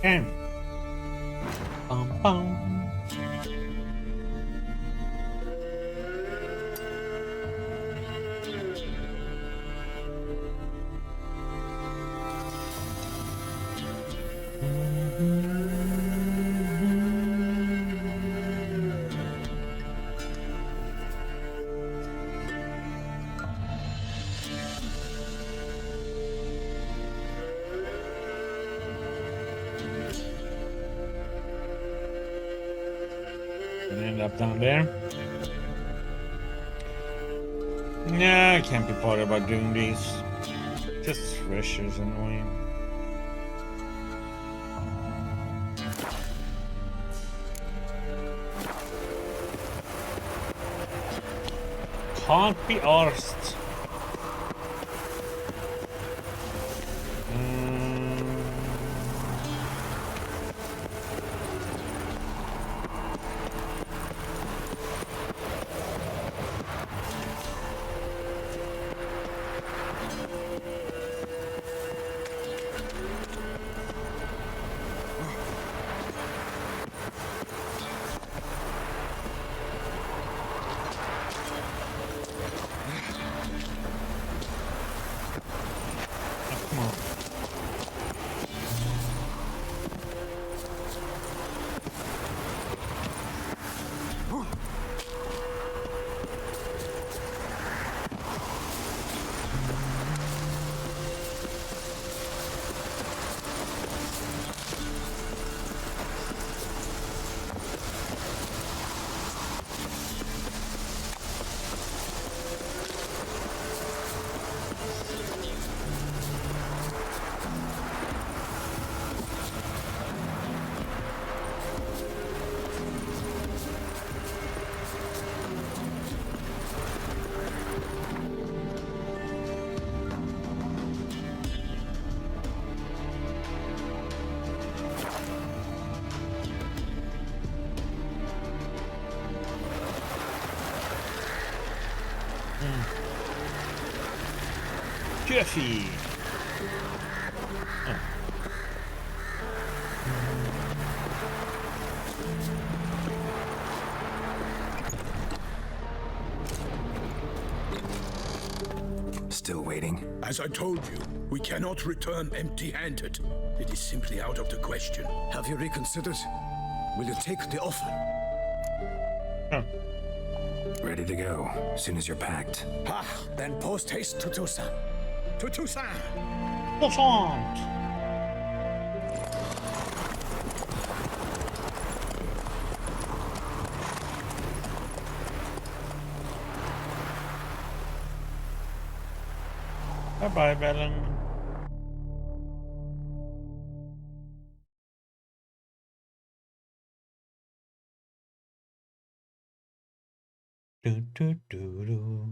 And bum bum. Gonna end up down there. Nah, I can't be bothered about doing these. Just Thresher's annoying. Can't be arsed. Come on. Jeffy. Oh. Still waiting? As I told you, we cannot return empty-handed. It is simply out of the question. Have you reconsidered? Will you take the offer? Oh. Ready to go, as soon as you're packed. Ah, then post haste to Toussaint. To Toussaint! Toussaint. Bye-bye, Belen. Do, do, do, do.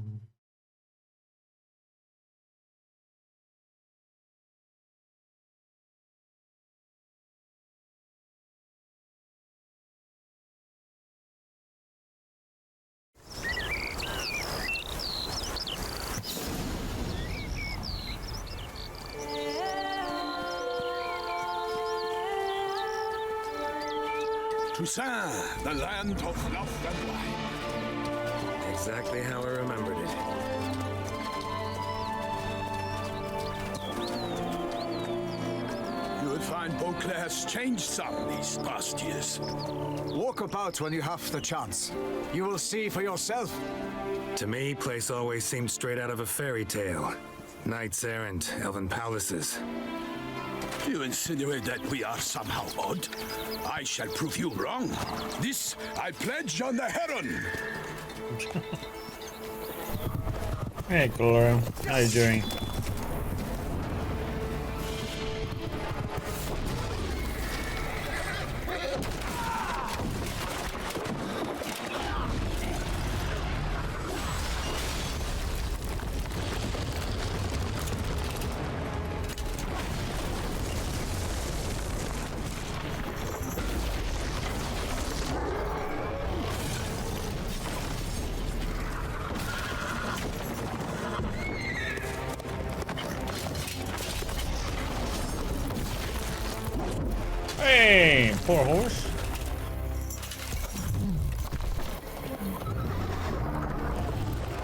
Toussaint, the land of love and light. Exactly how I remembered it. You will find Beauclair's changed some these past years. Walk about when you have the chance. You will see for yourself. To me, place always seemed straight out of a fairy tale. Knights errant, elven palaces. You insinuate that we are somehow odd? I shall prove you wrong. This I pledge on the Heron. Hey, Gloria. How you doing? Hey, poor horse.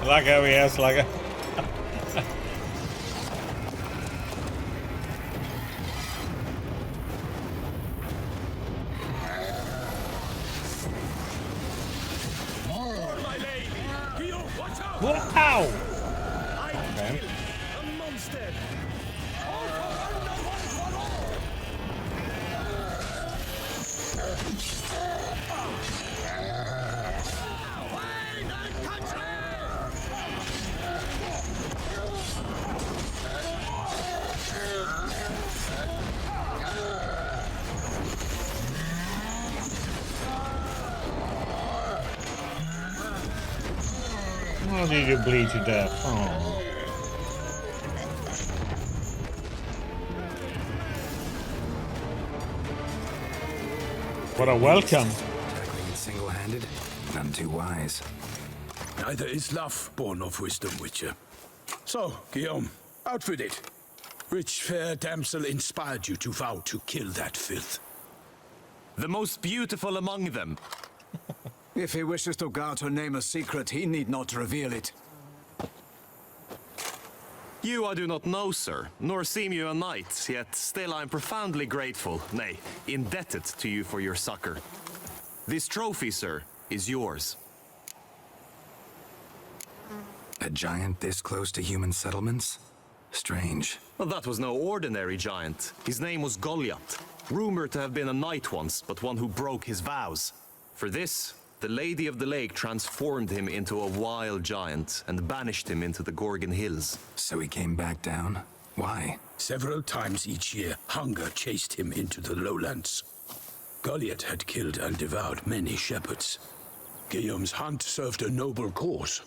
I like how he has like a. My lady! Guillaume, watch out! Wow! I Okay. a monster! How did you bleed to death? Oh. What a welcome. Tackling it single-handed? None too wise. Neither is love born of wisdom, Witcher. So, Guillaume, out with it. Which fair damsel inspired you to vow to kill that filth? The most beautiful among them. If he wishes to guard her name a secret, he need not reveal it. You I do not know, sir, nor seem you a knight, yet still I am profoundly grateful, nay, indebted to you for your succor. This trophy, sir, is yours. A giant this close to human settlements? Strange. Well, that was no ordinary giant. His name was Goliath, rumored to have been a knight once, but one who broke his vows. For this, the Lady of the Lake transformed him into a wild giant and banished him into the Gorgon Hills. So he came back down? Why? Several times each year, hunger chased him into the lowlands. Goliath had killed and devoured many shepherds. Guillaume's hunt served a noble cause.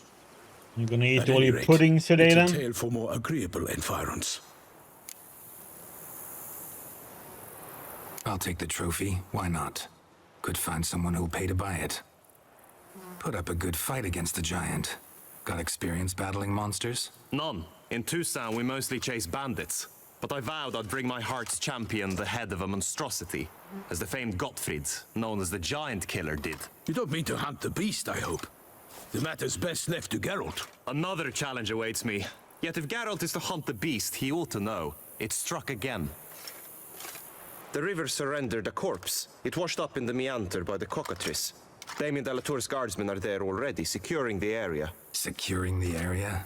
You gonna eat At all any your rate, puddings today it's then? a tale for more agreeable environs. I'll take the trophy. Why not? Could find someone who'll pay to buy it. Put up a good fight against the giant. Got experience battling monsters? None. In Tucson, we mostly chase bandits. But I vowed I'd bring my heart's champion the head of a monstrosity, as the famed Gottfried, known as the Giant Killer, did. You don't mean to hunt the beast, I hope. The matter's best left to Geralt. Another challenge awaits me. Yet if Geralt is to hunt the beast, he ought to know. It struck again. The river surrendered a corpse. It washed up in the meander by the cockatrice. Damien de la Tour's guardsmen are there already, securing the area. Securing the area?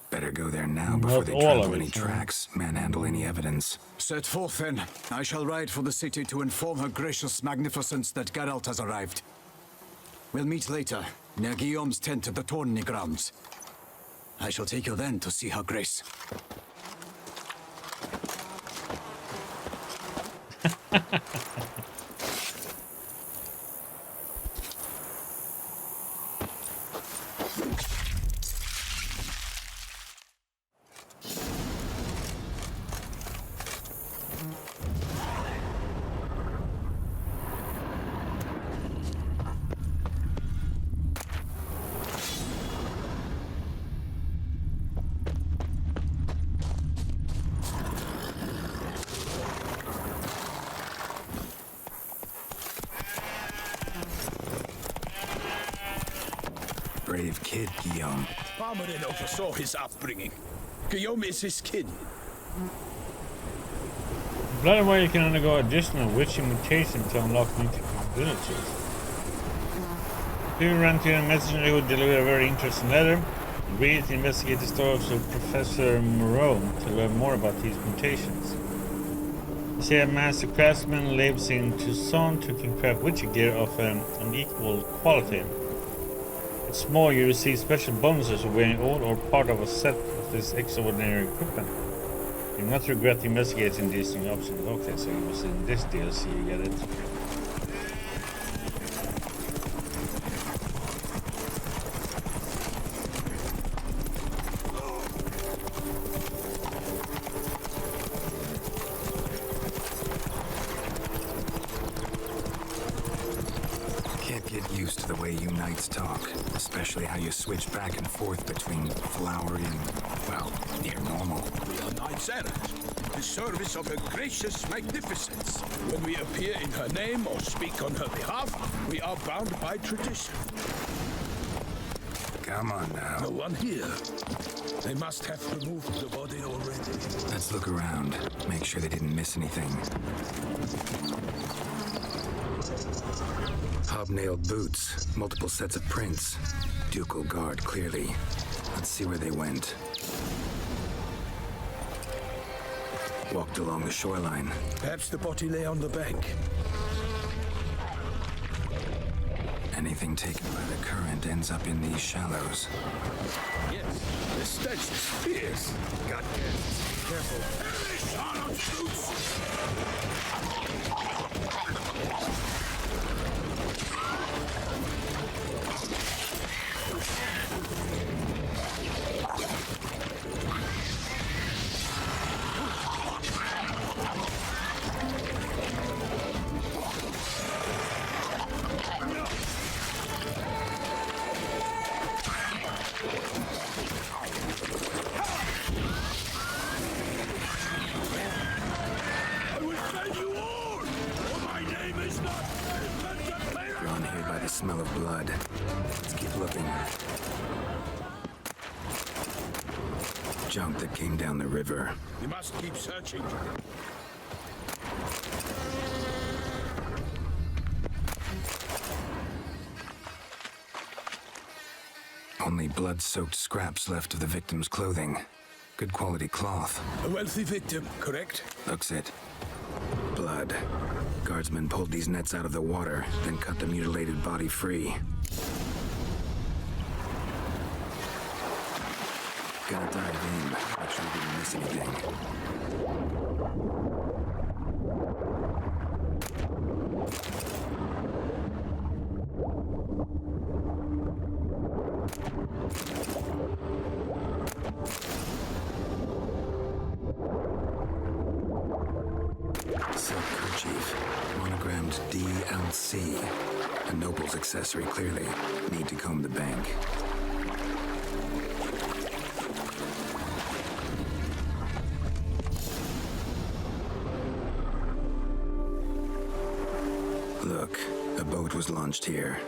Better go there now before Not they all trample of it, any yeah. tracks, manhandle any evidence. Set forth then. I shall ride for the city to inform her gracious magnificence that Geralt has arrived. We'll meet later, near Guillaume's tent at the Tourney grounds. I shall take you then to see her grace. Brave kid, Guillaume. Parmarin oversaw his upbringing. Guillaume is his kin. Blood and Wire you can undergo additional witching mutation to unlock new capabilities. You run to a messenger who will deliver a very interesting letter. Read it, investigate the story of Professor Moreau to learn more about these mutations. You see, a master craftsman lives in Tucson who can craft witcher gear of an unequal quality. It's more, you receive special bonuses for wearing all or part of a set of this extraordinary equipment. You will not regret investigating these new options. Okay, so it was in this DLC you get it. Can't get used to the way you knights talk, especially how you switch back and forth between flowery and, well, near normal. We are knights errant. the service of her gracious magnificence. When we appear in her name or speak on her behalf, we are bound by tradition. Come on now. No one here. They must have removed the body already. Let's look around. Make sure they didn't miss anything. Hobnailed boots, multiple sets of prints. Ducal guard, clearly. Let's see where they went. Walked along the shoreline. Perhaps the body lay on the bank. Anything taken by the current ends up in these shallows. Yes, the stench is fierce. God careful. Perish, Arnold Schutz! I will save you all, for my name is not Drawn here by the smell of blood. Let's keep looking. Junk that came down the river. We must keep searching. Only blood-soaked scraps left of the victim's clothing. Good quality cloth. A wealthy victim, correct? Looks it. Blood. Guardsmen pulled these nets out of the water, then cut the mutilated body free. Gotta dive in. Make sure we didn't miss anything. Silk kerchief, monogrammed DLC. A noble's accessory, clearly. Need to comb the bank. Look, a boat was launched here.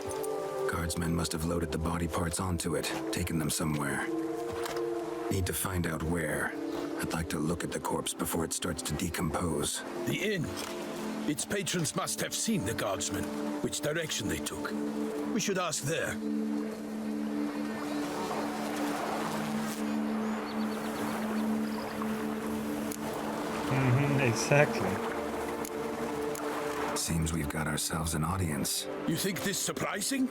Guardsmen must have loaded the body parts onto it, taken them somewhere. Need to find out where. I'd like to look at the corpse before it starts to decompose. The inn. Its patrons must have seen the guardsmen, which direction they took. We should ask there. Exactly. Seems we've got ourselves an audience. You think this surprising?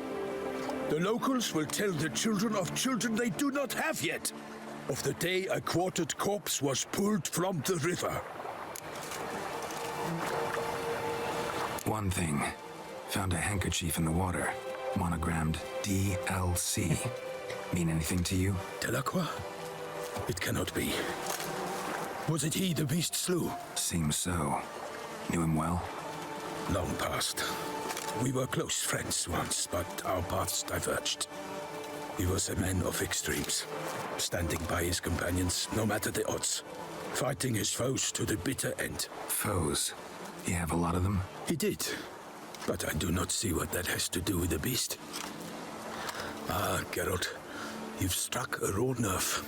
The locals will tell the children of children they do not have yet of the day a quartered corpse was pulled from the river. One thing. Found a handkerchief in the water. Monogrammed DLC. Mean anything to you? Delacroix? It cannot be. Was it he the beast slew? Seems so. Knew him well? Long past. We were close friends once, but our paths diverged. He was a man of extremes, standing by his companions no matter the odds, fighting his foes to the bitter end. Foes. You have a lot of them? He did, but I do not see what that has to do with the beast. Ah, Geralt, you've struck a raw nerve.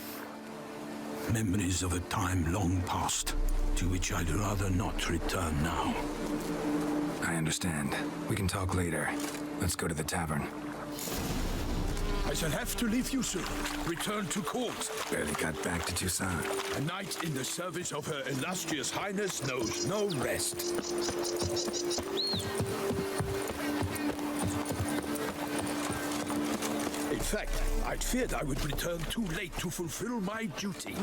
Memories of a time long past, to which I'd rather not return now. I understand. We can talk later. Let's go to the tavern. I shall have to leave you soon. Return to court. Barely got back to Toussaint. A knight in the service of Her Illustrious Highness knows no rest. In fact, I'd feared I would return too late to fulfill my duty.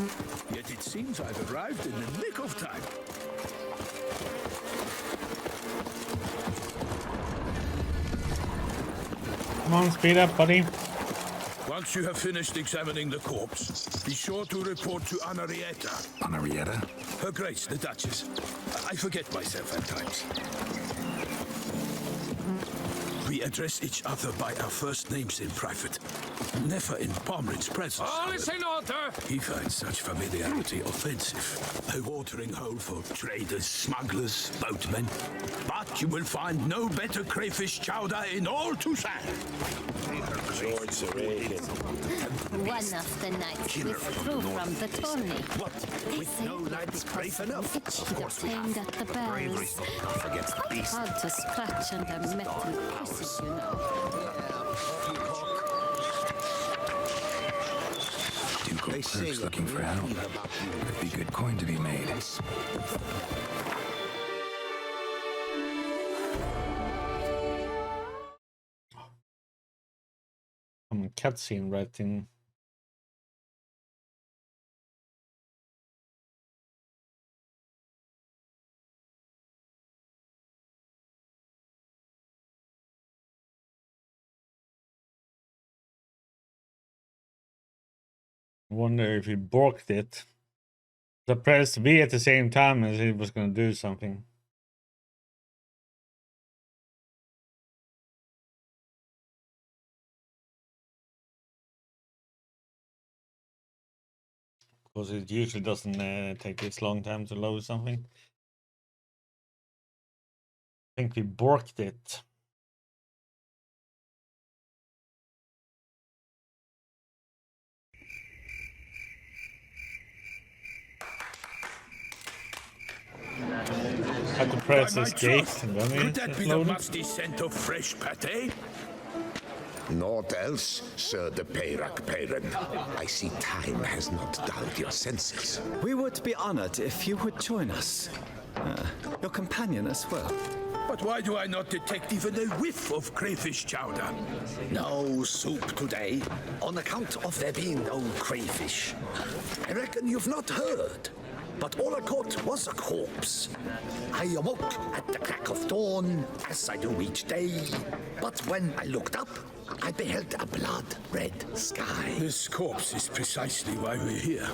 Yet it seems I've arrived in the nick of time. Come on, speed up, buddy. Once you have finished examining the corpse, be sure to report to Anarietta. Anarietta? Her Grace, the Duchess. I forget myself at times. We address each other by our first names in private. Never in Pomrin's presence. All is in order! He finds such familiarity offensive. A watering hole for traders, smugglers, boatmen. But you will find no better crayfish chowder in all Toussaint. One of the knights withdrew from the tourney. What? They With say no that lads because brave enough? itched Of course we pained have. at the Bravery bells. forgets the beast. Hard to scratch under metal pieces, you know. Duke of clerks looking for help. Could be good coin to be made. Cutscene writing. Wonder if he borked it. I pressed V at the same time as he was going to do something. Because it usually doesn't take this long time to load something. I think we borked it. Had to press By my escape troth, and then could that it's be the loaded. musty scent of fresh pate? Naught else, Sir de Peyrac Peyren. I see time has not dulled your senses. We would be honored if you would join us. Your companion as well. But why do I not detect even a whiff of crayfish chowder? No soup today, on account of there being no crayfish. I reckon you've not heard, but all I caught was a corpse. I awoke at the crack of dawn, as I do each day, but when I looked up, I beheld a blood-red sky. This corpse is precisely why we're here.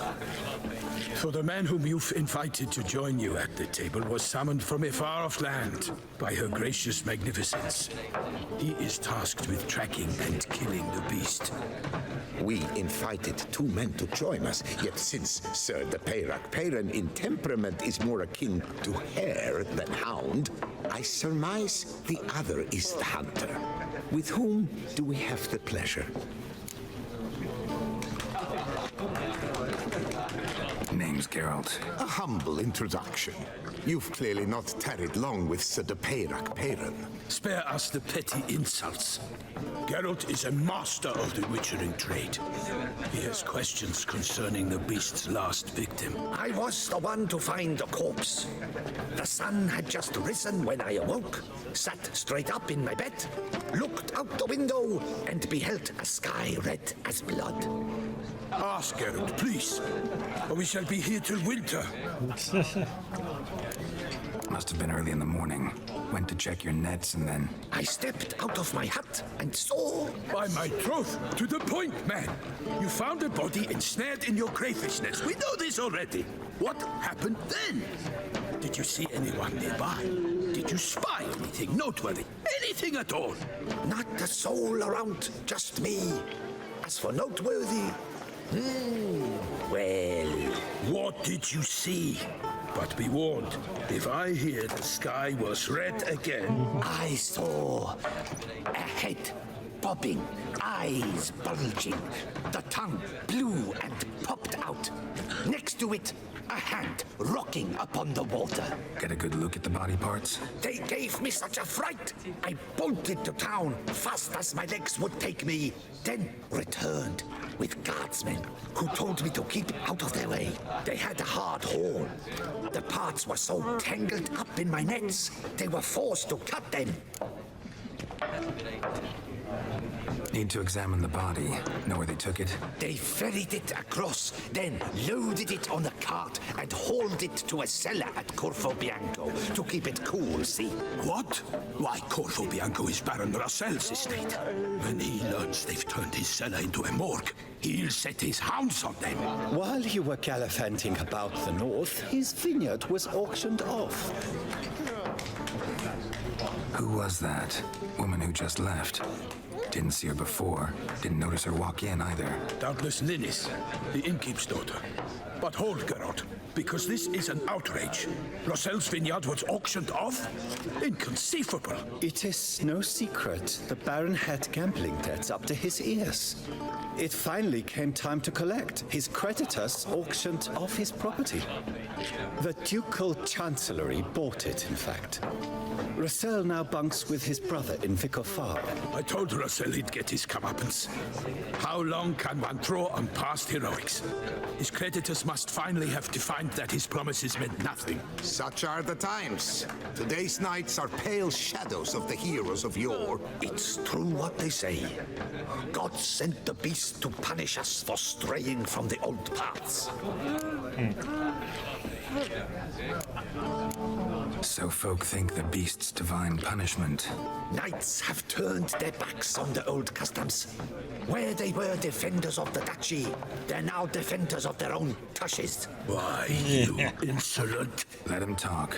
For the man whom you've invited to join you at the table was summoned from a far-off land by her gracious magnificence. He is tasked with tracking and killing the beast. We invited 2 men to join us, yet since Sir de Peyrac Peyren in temperament is more akin to hare than hound, I surmise the other is the hunter. With whom do we have the pleasure? Name's Geralt. A humble introduction. You've clearly not tarried long with Sir de Peyrac Peyren. Spare us the petty insults. Geralt is a master of the witchering trade. He has questions concerning the beast's last victim. I was the one to find the corpse. The sun had just risen when I awoke, sat straight up in my bed, looked out the window, and beheld a sky red as blood. Ask Geralt, please, or we shall be here till winter. Must have been early in the morning. Went to check your nets and then... I stepped out of my hut and saw... By my troth, to the point, man. You found a body ensnared in your crayfish nest. We know this already. What happened then? Did you see anyone nearby? Did you spy anything noteworthy? Anything at all? Not a soul around, just me. As for noteworthy... well... What did you see? But be warned, if I hear the sky was red again... I saw a head bobbing, eyes bulging, the tongue blue and popped out. Next to it, a hand rocking upon the water. Get a good look at the body parts? They gave me such a fright. I bolted to town fast as my legs would take me, then returned with guardsmen who told me to keep out of their way. They had a hard haul. The parts were so tangled up in my nets, they were forced to cut them. Need to examine the body. Know where they took it? They ferried it across, then loaded it on a cart and hauled it to a cellar at Corvo Bianco to keep it cool, see? What? Why, Corvo Bianco is Baron Russell's estate. When he learns they've turned his cellar into a morgue, he'll set his hounds on them. While you were gallivanting about the north, his vineyard was auctioned off. Who was that? Woman who just left. Didn't see her before. Didn't notice her walk in either. Doubtless Ninnis, the innkeep's daughter. But hold, Geralt, because this is an outrage. Rossel's vineyard was auctioned off? Inconceivable. It is no secret the Baron had gambling debts up to his ears. It finally came time to collect. His creditors auctioned off his property. The Ducal Chancellery bought it, in fact. Rossel now bunks with his brother in Vicar Farm. I told Rossel he'd get his comeuppance. How long can one throw on past heroics? His creditors must finally have defined that his promises meant nothing. Such are the times. Today's knights are pale shadows of the heroes of yore. It's true what they say. God sent the beast to punish us for straying from the old paths. So folk think the beast's divine punishment. Knights have turned their backs on the old customs. Where they were defenders of the duchy, they're now defenders of their own tushes. Why, you insolent... Let him talk.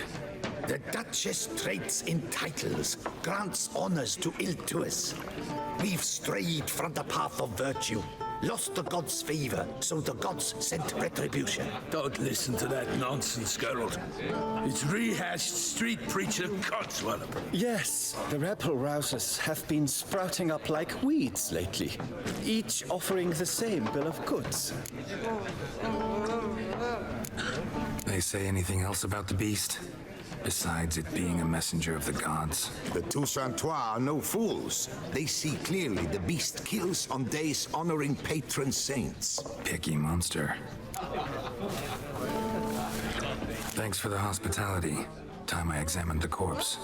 The Duchess trades in titles, grants honors to ill-doers. We've strayed from the path of virtue, lost the gods' favor, so the gods sent retribution. Don't listen to that nonsense, Geralt. It's rehashed street preacher codswallop. Yes, the rebel rousers have been sprouting up like weeds lately, each offering the same bill of goods. They say anything else about the beast? Besides it being a messenger of the gods. The Toussaintois are no fools. They see clearly the beast kills on days honoring patron saints. Picky monster. Thanks for the hospitality. Time I examined the corpse.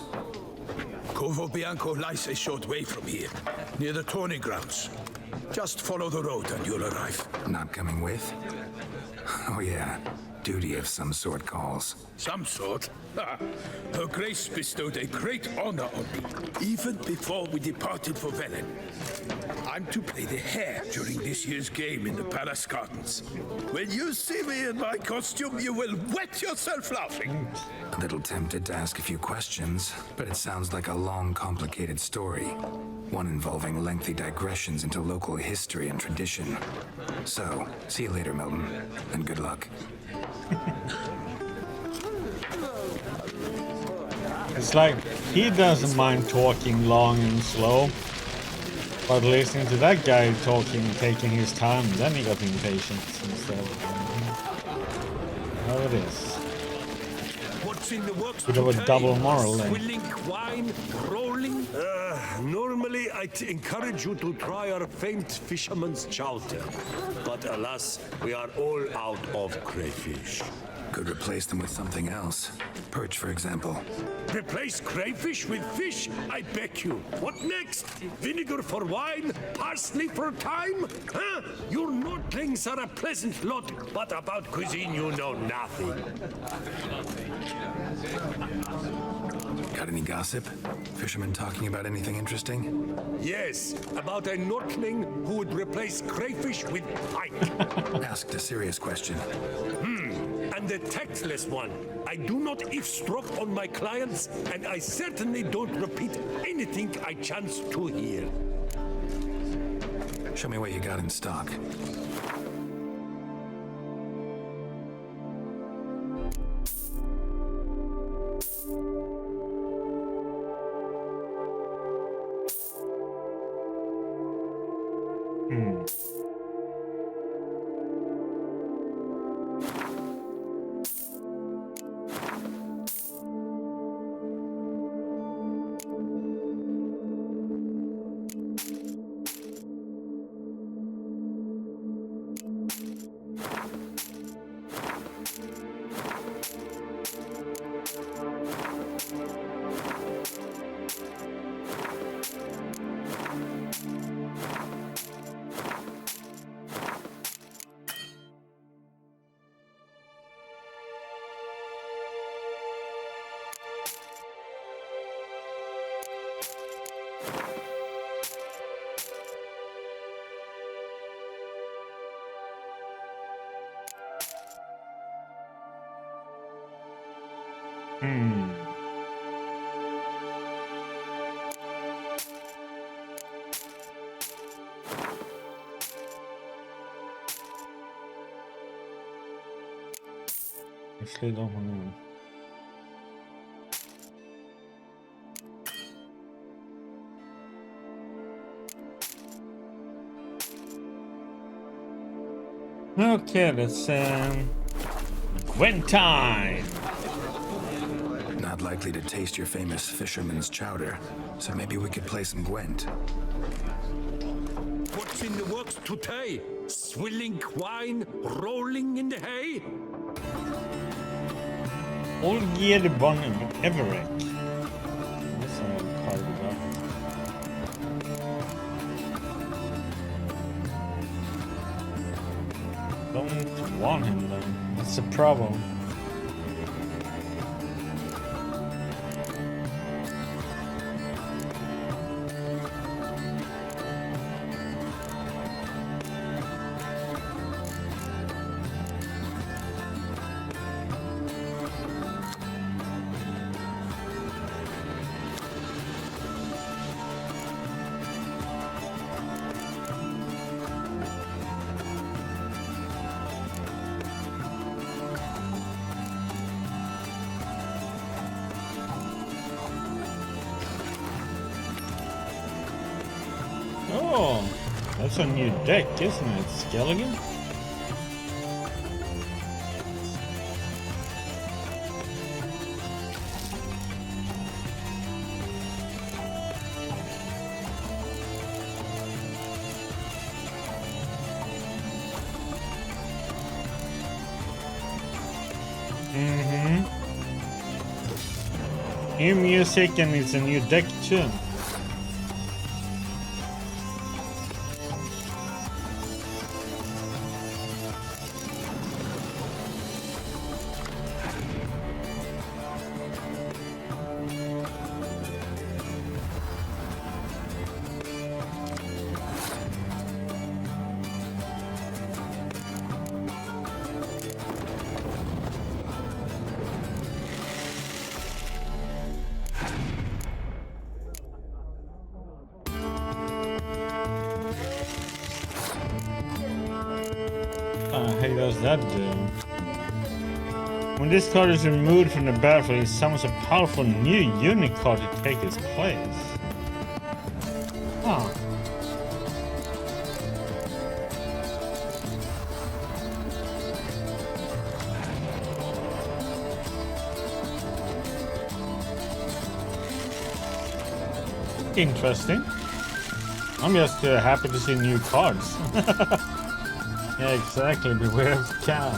Covo Bianco lies a short way from here, near the tourney grounds. Just follow the road and you'll arrive. Not coming with? Oh yeah. Duty of some sort calls. Some sort? Her Grace bestowed a great honor on me, even before we departed for Velen. I'm to play the hare during this year's game in the palace gardens. When you see me in my costume, you will wet yourself laughing. A little tempted to ask a few questions, but it sounds like a long, complicated story. One involving lengthy digressions into local history and tradition. So, see you later, Milton, and good luck. It's like he doesn't mind talking long and slow, but listening to that guy talking, taking his time, then he got impatient instead. How it is. What's in the works Bit of a double moral then. Swilling, wine, rolling? Normally, I'd encourage you to try our famed fisherman's chowder. But alas, we are all out of crayfish. Could replace them with something else. Perch, for example. Replace crayfish with fish? I beg you. What next? Vinegar for wine? Parsley for thyme? Huh? Your Nordlings are a pleasant lot, but about cuisine you know nothing. Got any gossip? Fishermen talking about anything interesting? Yes, about a Nordling who would replace crayfish with pike. Asked a serious question. And the tactless one. I do not eavesdrop on my clients, and I certainly don't repeat anything I chance to hear. Show me what you got in stock. Actually, don't want to. Okay, let's Gwent time. Not likely to taste your famous fisherman's chowder, so maybe we could play some Gwent. What's in the works today? Swilling wine, rolling in the hay? Olgierd von Everett. That's a card about. Don't want him though. That's a problem. Oh, that's a new deck, isn't it, Skelligan? New music and it's a new deck too. How does that do? When this card is removed from the battlefield, it summons a powerful new unit card to take its place. Huh. Interesting. I'm just happy to see new cards. Yeah, exactly. Beware of the cow.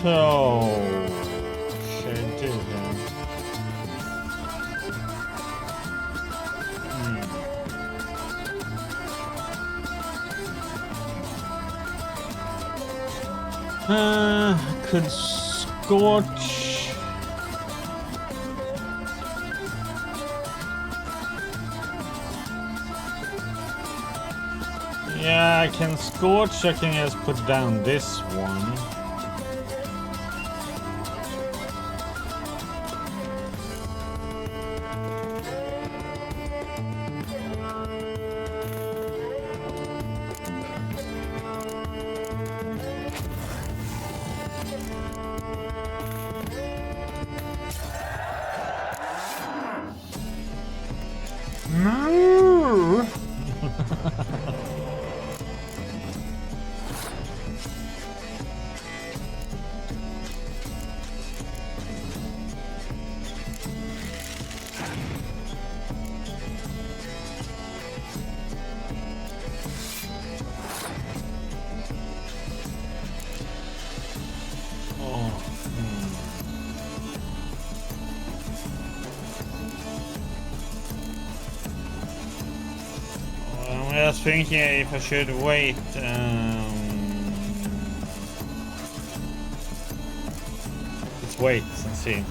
So, should I do that? Could Scorch. Yeah, I can Scorch. I can just put down this one. No. I was thinking if I should wait. Let's wait and see.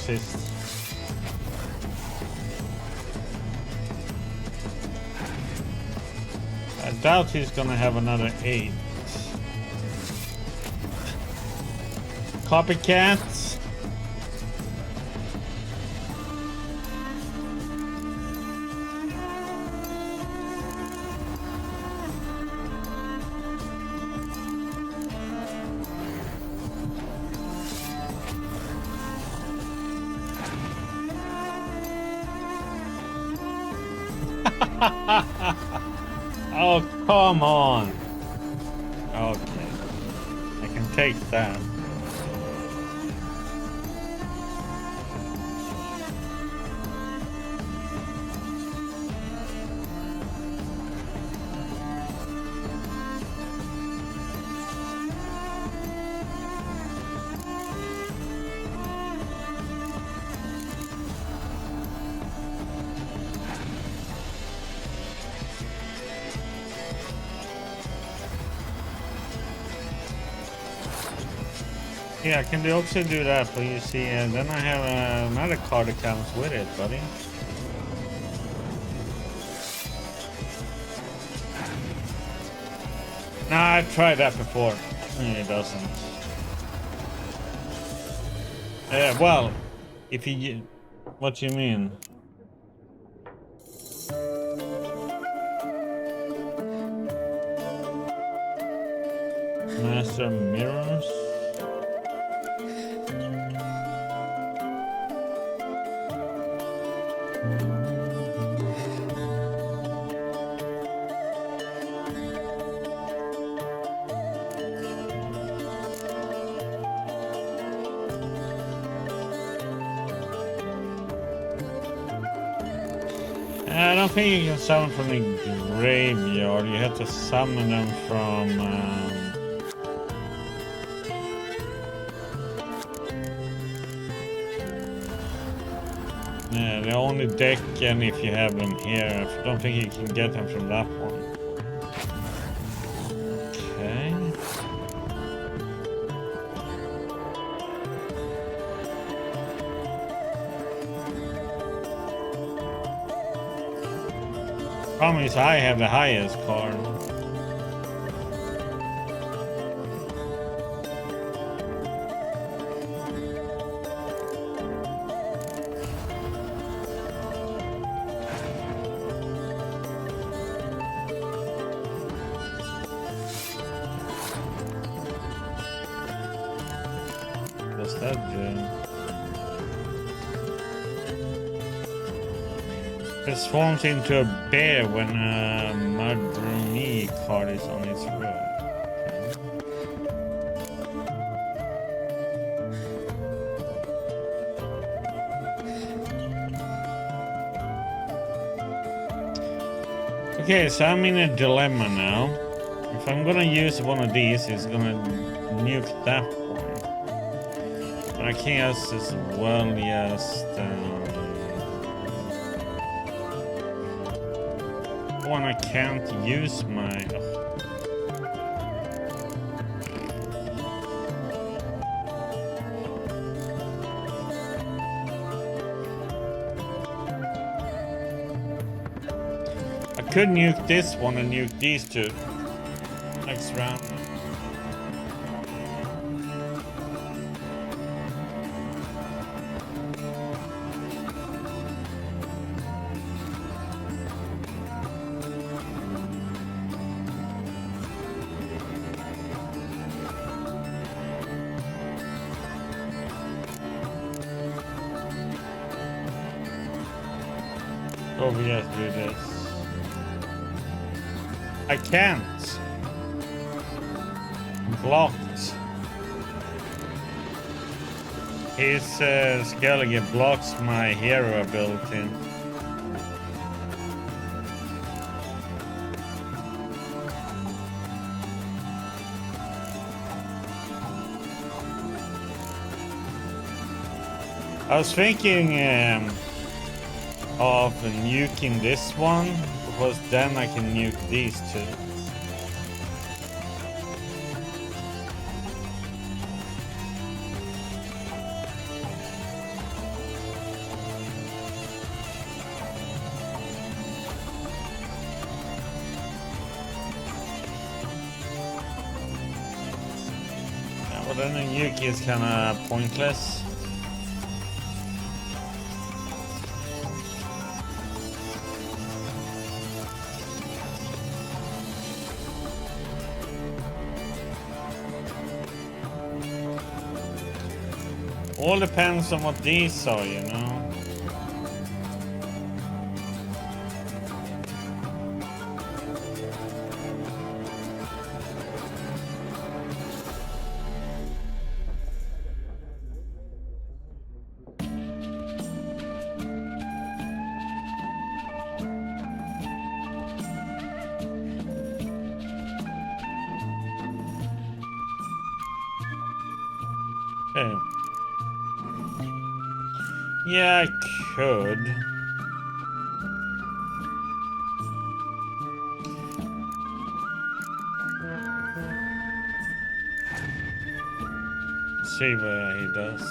assist. I doubt he's gonna have another 8. Copycats. Oh, come on. Okay. I can take that. Yeah, I can also do that, but you see, then I have another card that comes with it, buddy. Nah, I've tried that before. It doesn't. Well, if you... What you mean? Master Mirrors? I don't think you can summon from the graveyard. You have to summon them from... yeah, they only deck, and if you have them here, I don't think you can get them from that one. Okay. Problem is, I have the highest card. What's that do? Transforms into a bear when a Madrumi card is on its road. Okay, so I'm in a dilemma now. If I'm gonna use one of these, it's gonna nuke that one. But I can just as well just... one I can't use my... I could nuke this one and nuke these two next round. Oh, we have to do this. I can't. Blocked. His Skellige blocks my hero ability. I was thinking of nuking this one, because then I can nuke these two. Well, then Yuki is kind of pointless. All depends on what these are, you know. Okay. Yeah, I could. See what he does.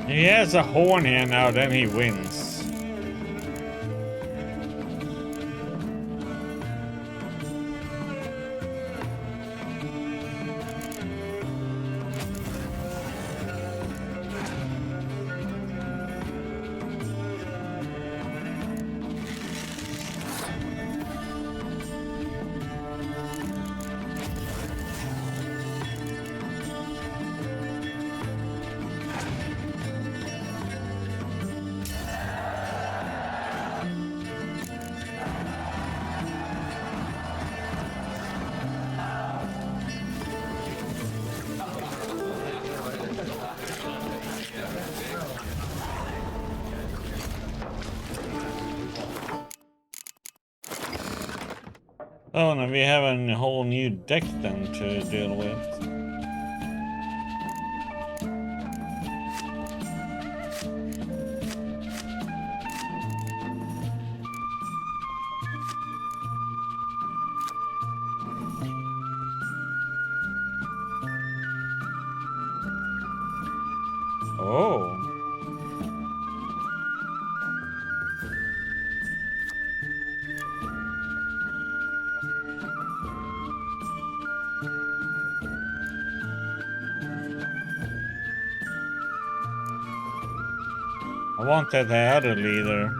He has a horn here now, then he wins. Oh, now we have a whole new deck then to deal with. Oh. I wanted the other leader.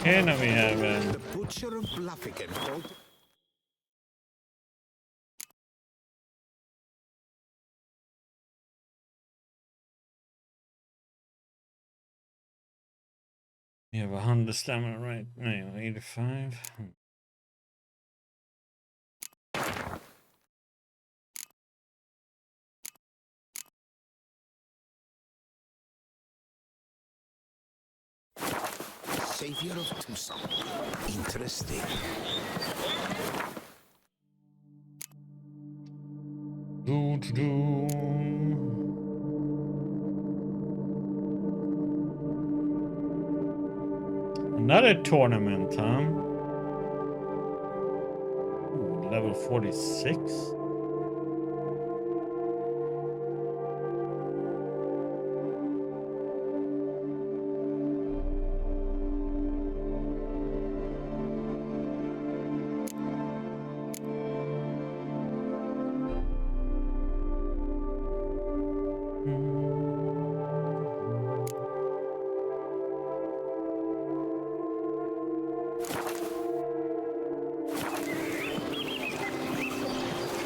Okay, now we have The Butcher of Bluffican. we have 100 stamina, right? No, 85. Savior of Tucson. Interesting. Another tournament, huh? Ooh, level 46.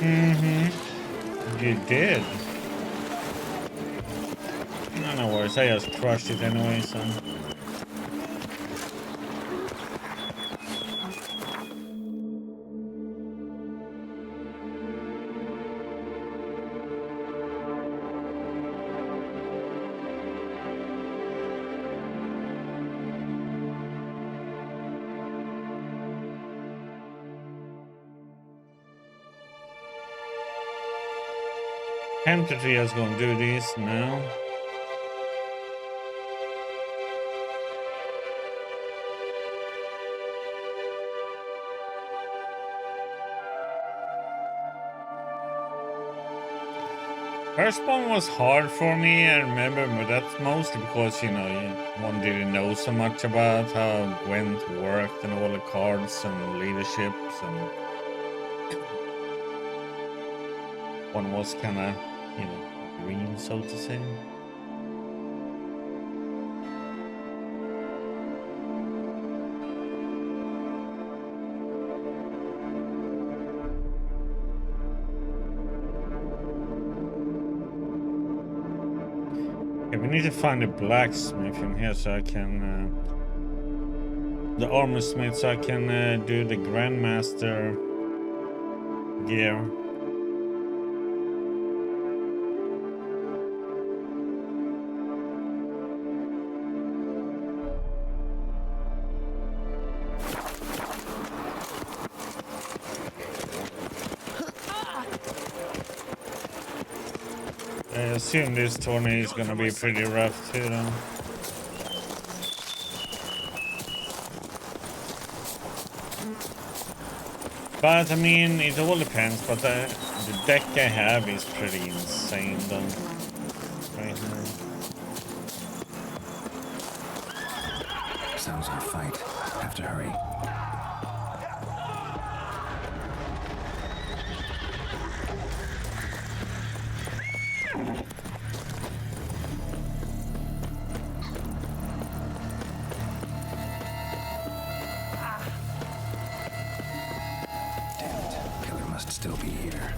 You did. No worries, I just crushed it anyway, so. Tempted to just gonna do this now. First one was hard for me, I remember, but that's mostly because, you know, one didn't know so much about how Gwent worked and all the cards and leaderships, and one was kind of, you know, green, so to say. Okay, we need to find a blacksmith in here so I can, the armor smith, so I can do the Grandmaster gear. I assume this tourney is gonna be pretty rough too, though. But I mean, it all depends. But the deck I have is pretty insane, though. Right now. Sounds like a fight. Have to hurry. Still be here.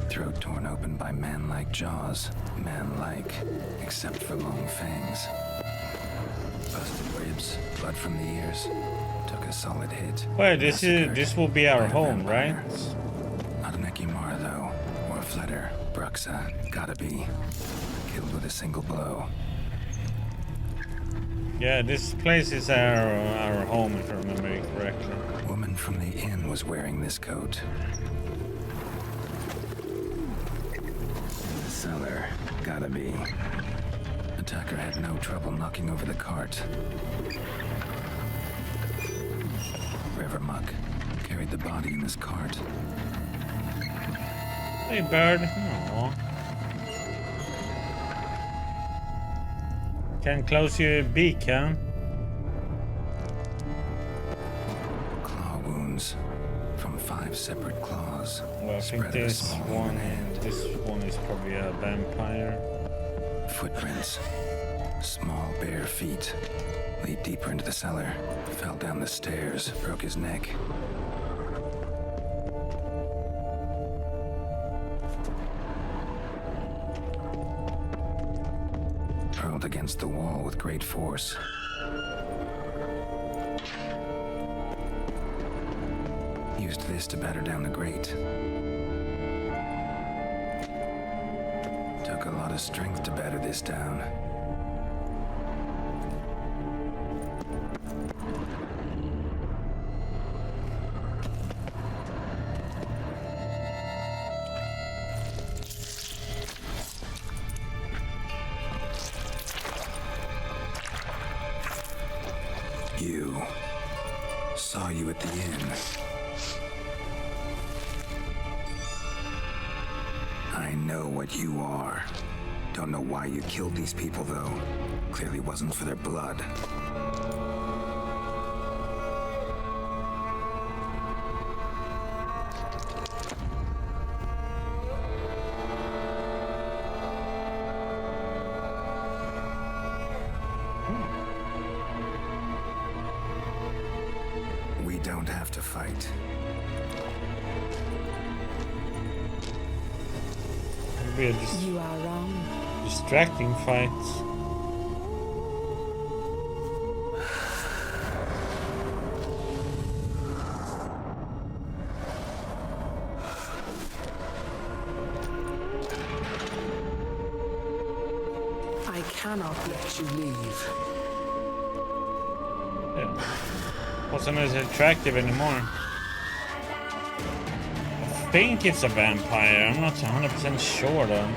Throat torn open by man-like jaws. Man-like, except for long fangs. Busted ribs, blood from the ears. Took a solid hit. Wait, this will be our home, right? Not an Ekimar, though. Or a Fletter. Bruxa. Gotta be. Killed with a single blow. Yeah, this place is our home, if I remember it correctly. Woman from the inn was wearing this coat. In the cellar. Gotta be. Attacker had no trouble knocking over the cart. River Muck carried the body in his cart. Hey, bird. Aww. Can close your beak, huh? Claw wounds from 5 separate claws. Well, I think this one is probably a vampire. Footprints. Small bare feet. Lead deeper into the cellar. Fell down the stairs. Broke his neck. Hurled against the wall with great force. Used this to batter down the grate. Took a lot of strength to batter this down. Saw you at the inn. I know what you are. Don't know why you killed these people, though. Clearly wasn't for their blood. don't have to fight. Maybe a You are wrong. distracting fight. I cannot let you leave. Yeah. Wasn't as attractive anymore. I think it's a vampire. I'm not 100% sure though.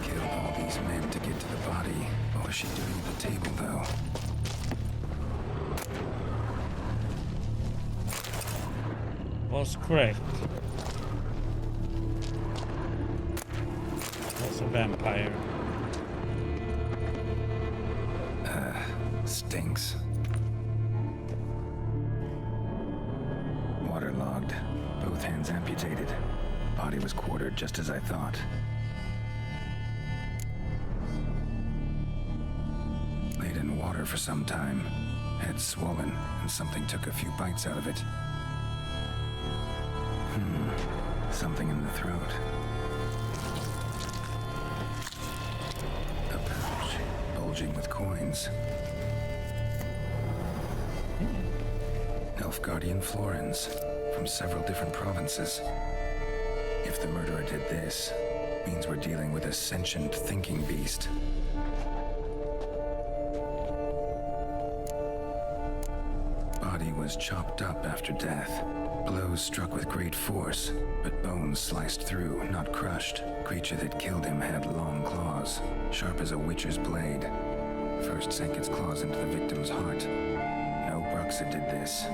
Killed all these men to get to the body. What was she doing at the table, though? Was correct. Was a vampire. Stinks. Waterlogged. Both hands amputated. Body was quartered just as I thought. Laid in water for some time. Head swollen, and something took a few bites out of it. Something in the throat. A pouch, bulging with coins. Nilfgaardian florins from several different provinces. If the murderer did this, means we're dealing with a sentient thinking beast. Body was chopped up after death. Blows struck with great force, but bones sliced through, not crushed. Creature that killed him had long claws, sharp as a witcher's blade. First sank its claws into the victim's heart. No Bruxa did this.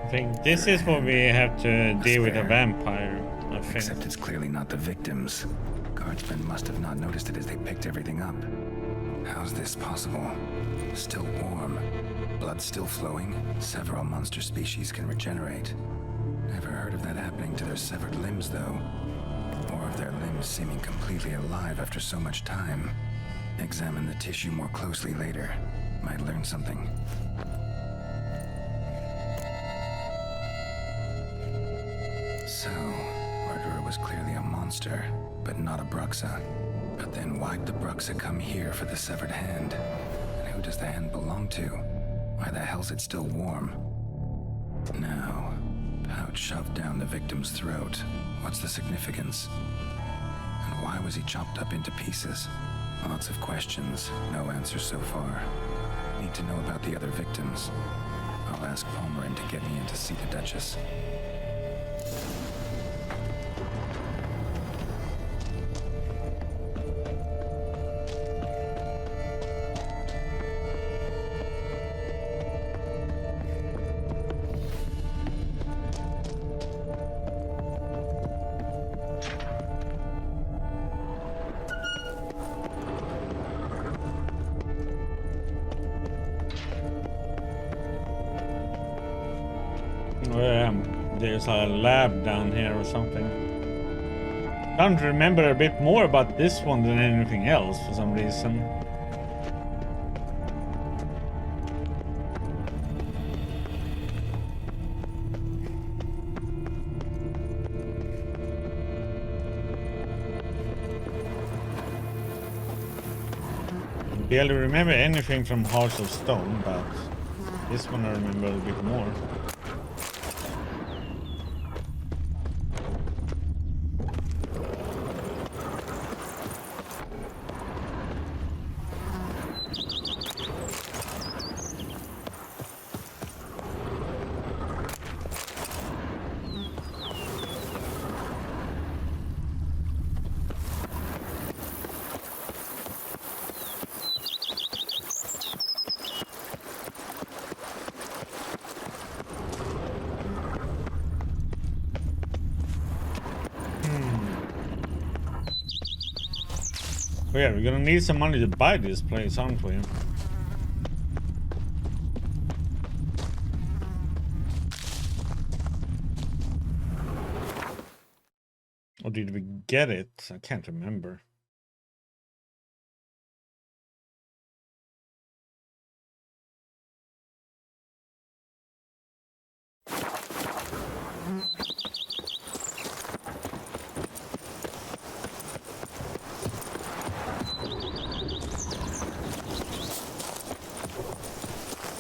I think this is what we have to deal with a vampire. I think. Except it's clearly not the victims. Guardsmen must have not noticed it as they picked everything up. How's this possible? Still warm. Blood still flowing. Several monster species can regenerate. Never heard of that happening to their severed limbs, though. Or of their limbs seeming completely alive after so much time. Examine the tissue more closely later. Might learn something. So, murderer was clearly a monster, but not a Bruxa. But then why'd the Bruxa come here for the severed hand? And who does the hand belong to? Why the hell's it still warm? Now, pouch shoved down the victim's throat. What's the significance? And why was he chopped up into pieces? Lots of questions, no answers so far. Need to know about the other victims. I'll ask Palmerin to get me in to see the Duchess. There's a lab down here or something. Can't remember a bit more about this one than anything else for some reason. Barely remember anything from Hearts of Stone, but this one I remember a bit more. Oh yeah, we're gonna need some money to buy this place, aren't we? Or did we get it? I can't remember.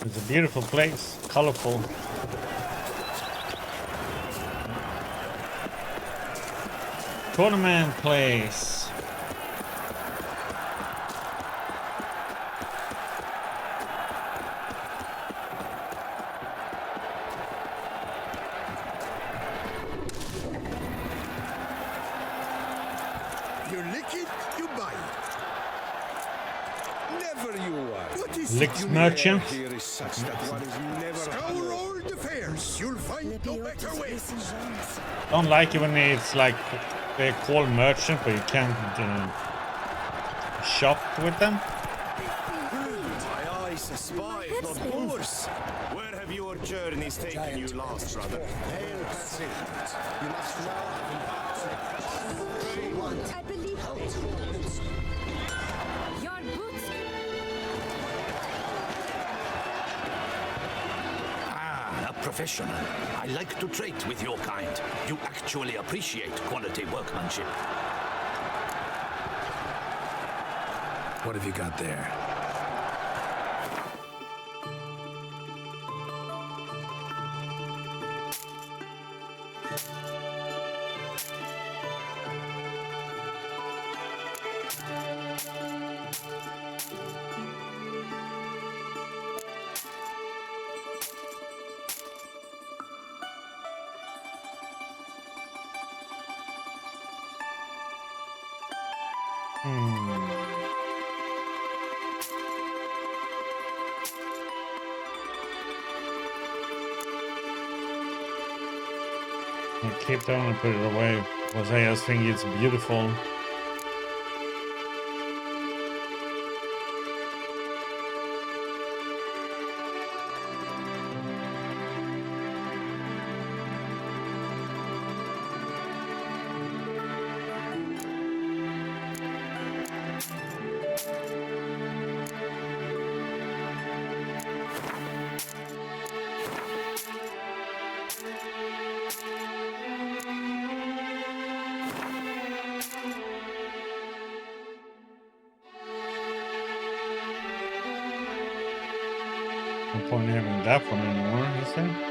It's a beautiful place, colorful. Tournament place. You lick it, you buy it. Never you are. What is Licks merchant. here is such that one is never scour all the fairs. You'll find no better way. Don't like it when it's like they're called merchant, but you can't shop with them. My eyes spy, not boors. Where have your journeys taken you last, brother? I believe your boots. Ah, a professional. I like to trade with your kind. You actually appreciate quality workmanship. What have you got there? I keep that and put it away because I just think it's beautiful. No point in having that one anymore, is there?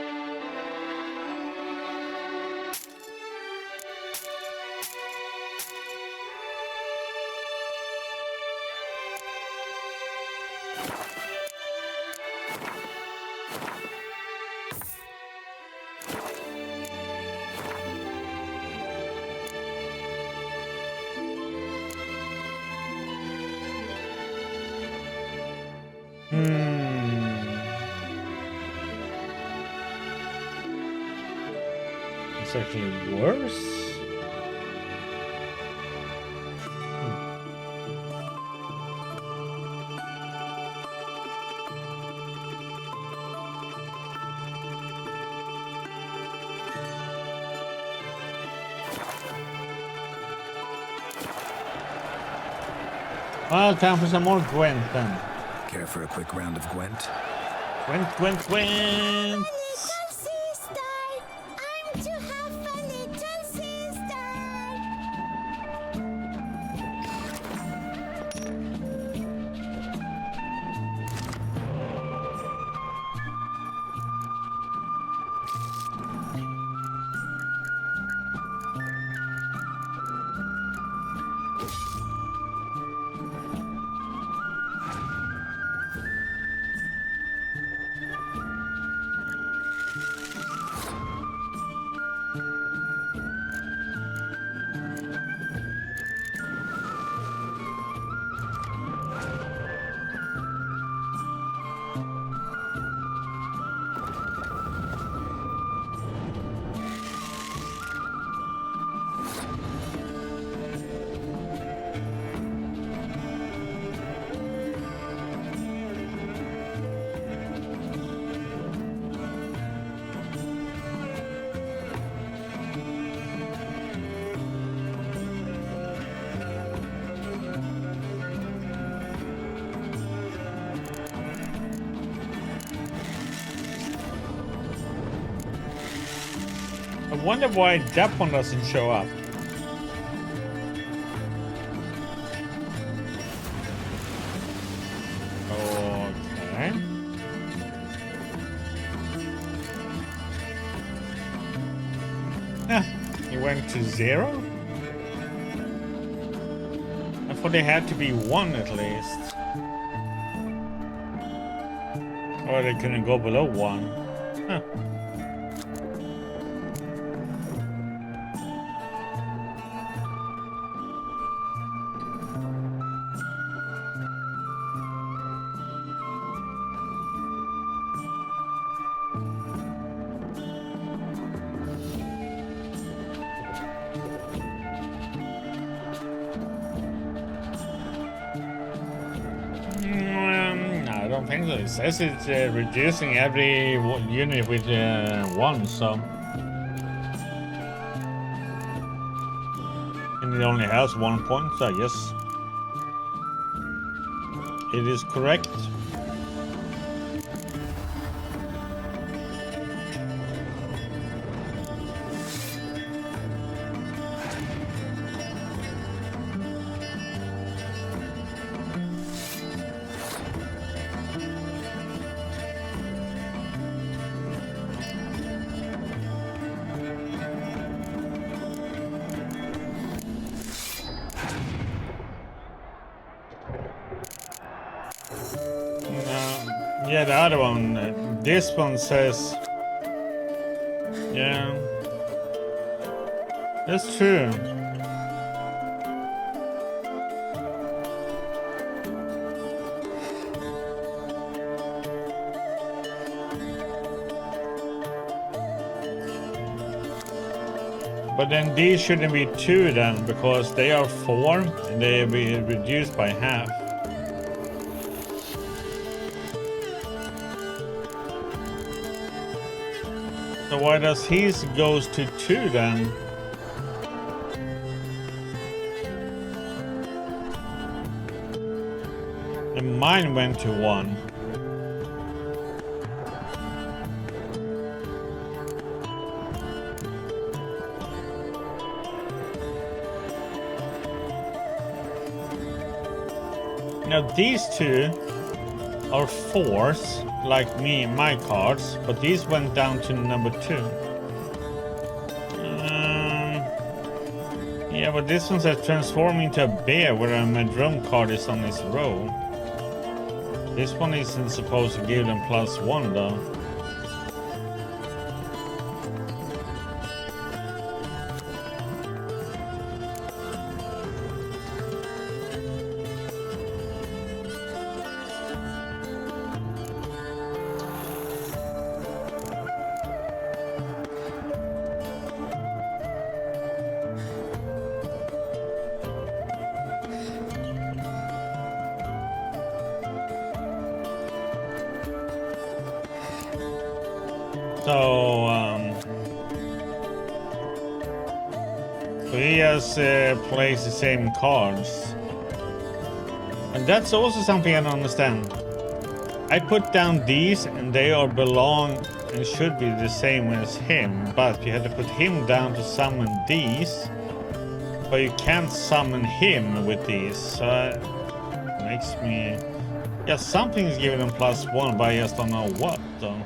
It's actually worse. Well, time for some more Gwent then. Care for a quick round of Gwent? Gwent, Gwent, Gwent! wonder why that one doesn't show up. Okay. Ah, he went to 0? I thought they had to be 1 at least. Or they couldn't go below 1. Huh. I don't think so. It says it's reducing every unit with 1, so. And it only has 1 point, so yes. It is correct. Yeah, the other one. This one says. Yeah. That's true. But then these shouldn't be 2 then, because they are 4 and they will be reduced by half. So why does his goes to 2 then? And mine went to 1. Now these 2 are 4s, like me and my cards, but these went down to number 2. Yeah, but this one says transform into a bear where a Madrone card is on his row. This one isn't supposed to give them +1 though. So he has plays the same cards, and that's also something I don't understand. I put down these, and they are belong and should be the same as him, but you had to put him down to summon these, but you can't summon him with these. So it makes me, yeah, something is giving them +1, but I just don't know what though.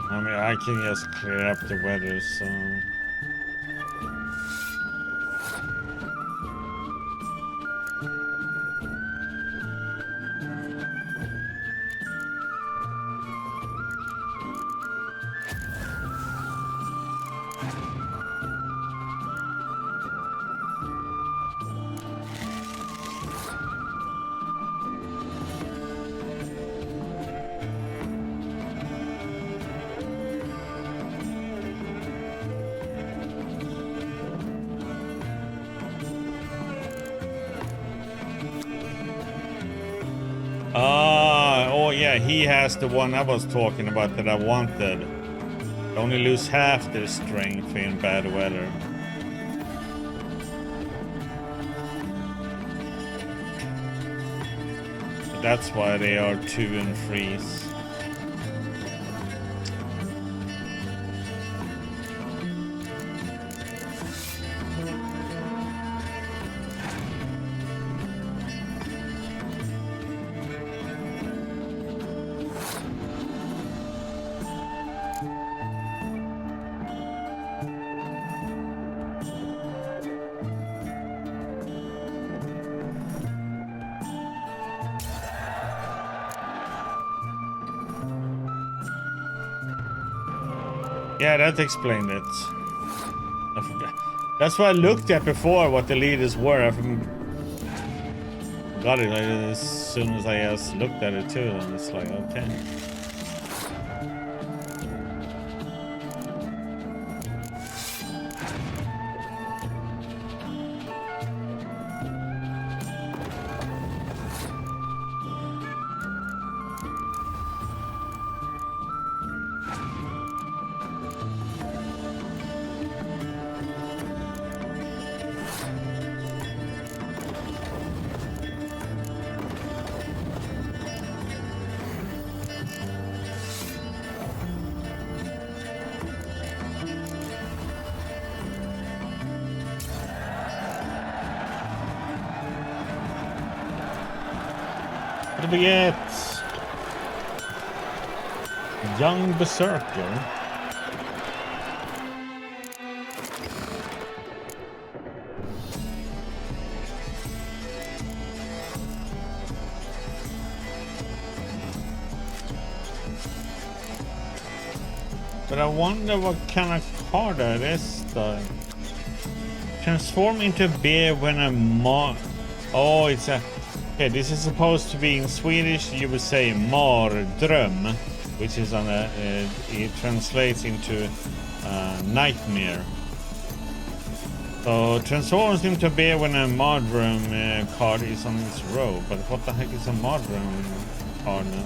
I mean, I can just clear up the weather, so... yeah, he has the one I was talking about that I wanted. They only lose half their strength in bad weather. So that's why they are 2 and 3s. Yeah, that explained it. I forgot. That's what I looked at before, what the leaders were. I got it as soon as I just looked at it too, and it's like, okay. What do we get? Young Berserker. But I wonder what kind of card that is though. Transform into a bear when a Oh, it's a... Okay, this is supposed to be in Swedish, you would say mardröm, which is on a... it translates into nightmare. So, transforms into a bear when a mardröm card is on its row. But what the heck is a mardröm card now?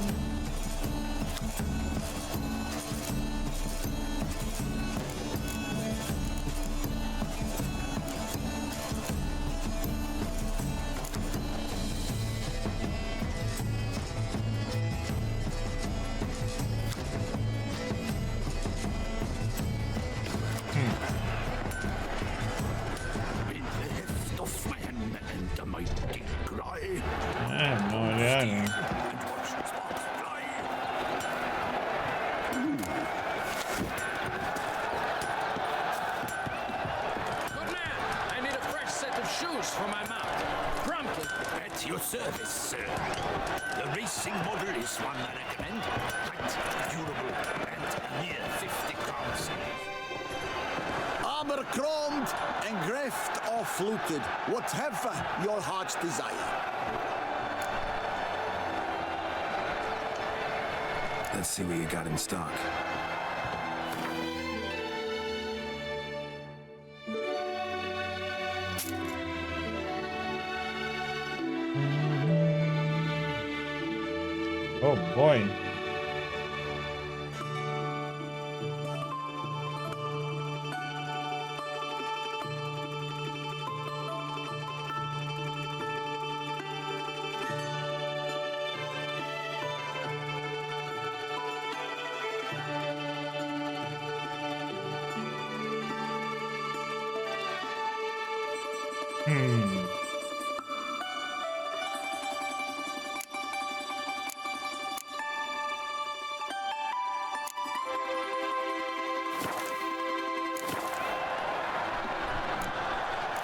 Whatever your heart's desire. Let's see what you got in stock. Oh boy.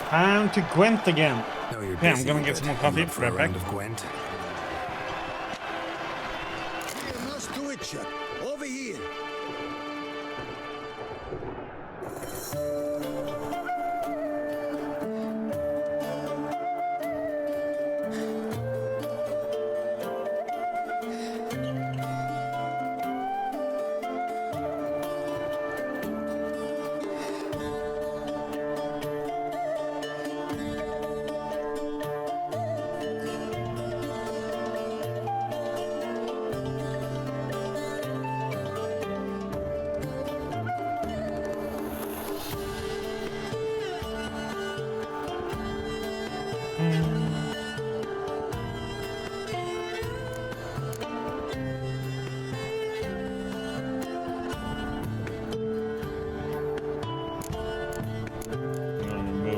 Time to Gwent again. No, you're Okay, I'm gonna get some more coffee. Right back. Gwent. Here, Master Witcher, over here.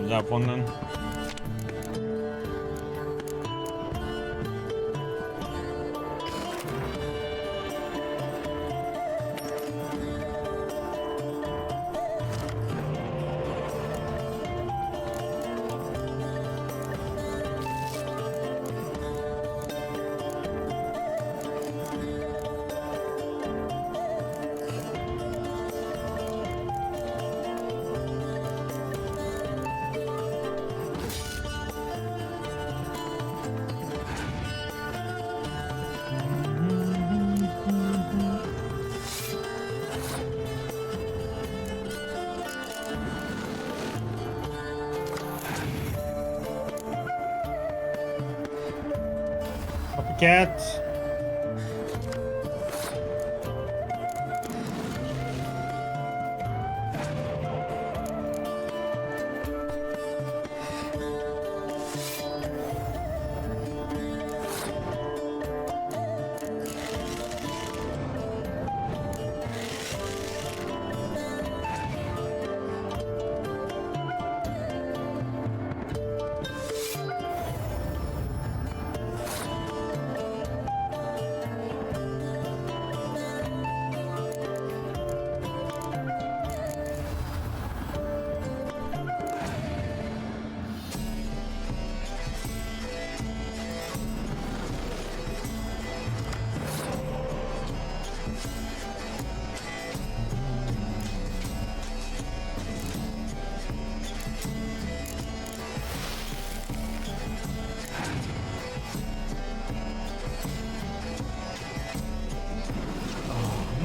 that one then. Cat.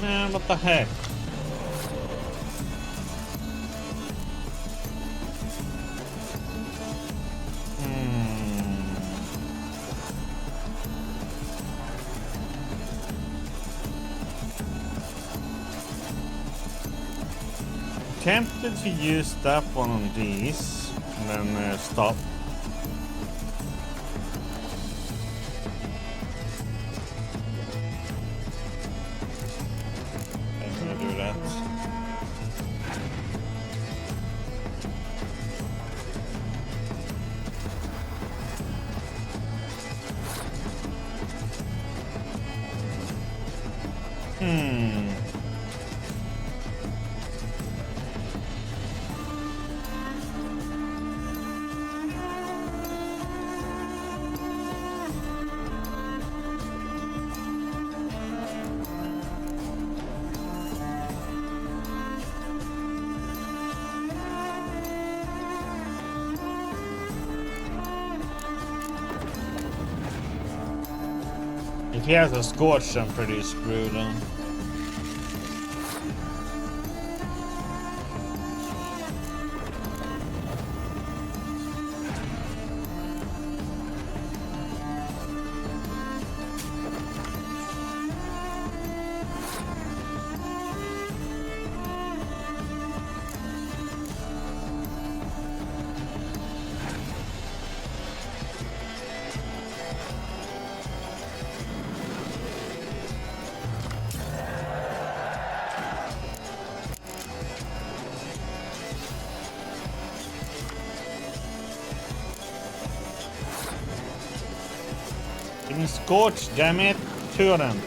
Man, what the heck? Tempted to use that one on these and then stop. I'm gonna do that. If he has a scorch, I'm pretty screwed on. Give me scorch, damn it. Two of them.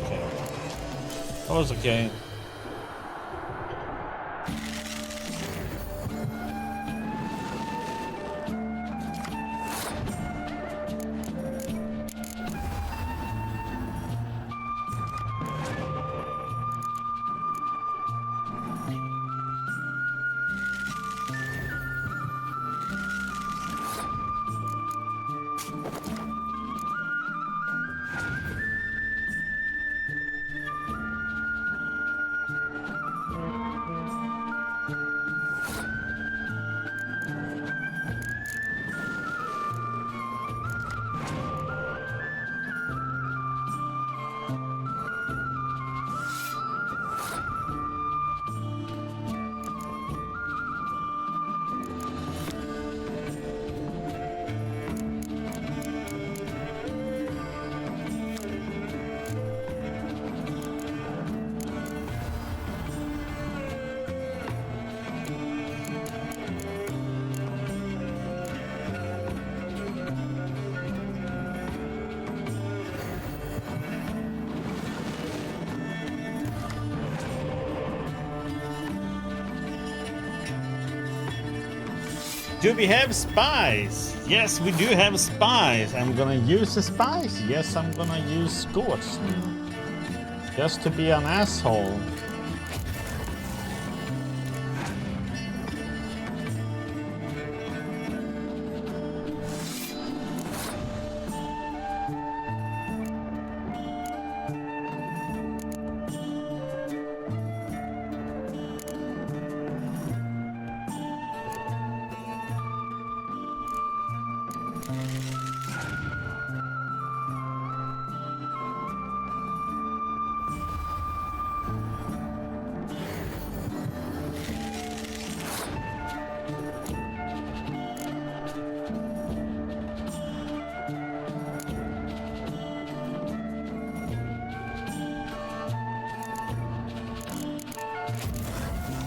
Okay. That was okay. Do we have spies? Yes, we do have spies. I'm gonna use the spies. Yes, I'm gonna use Scorch. Just to be an asshole.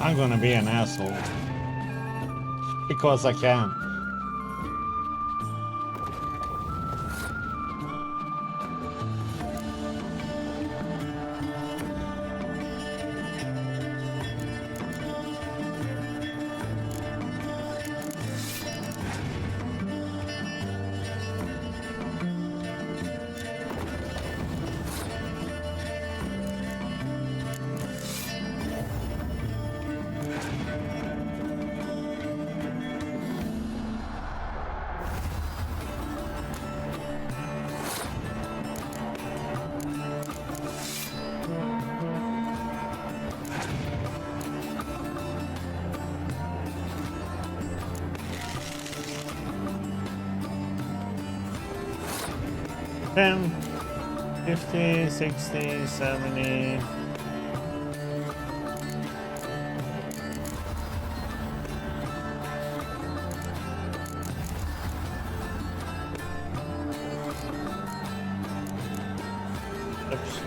I'm gonna be an asshole. Because I can. $10, $50, $60, $70. Oops.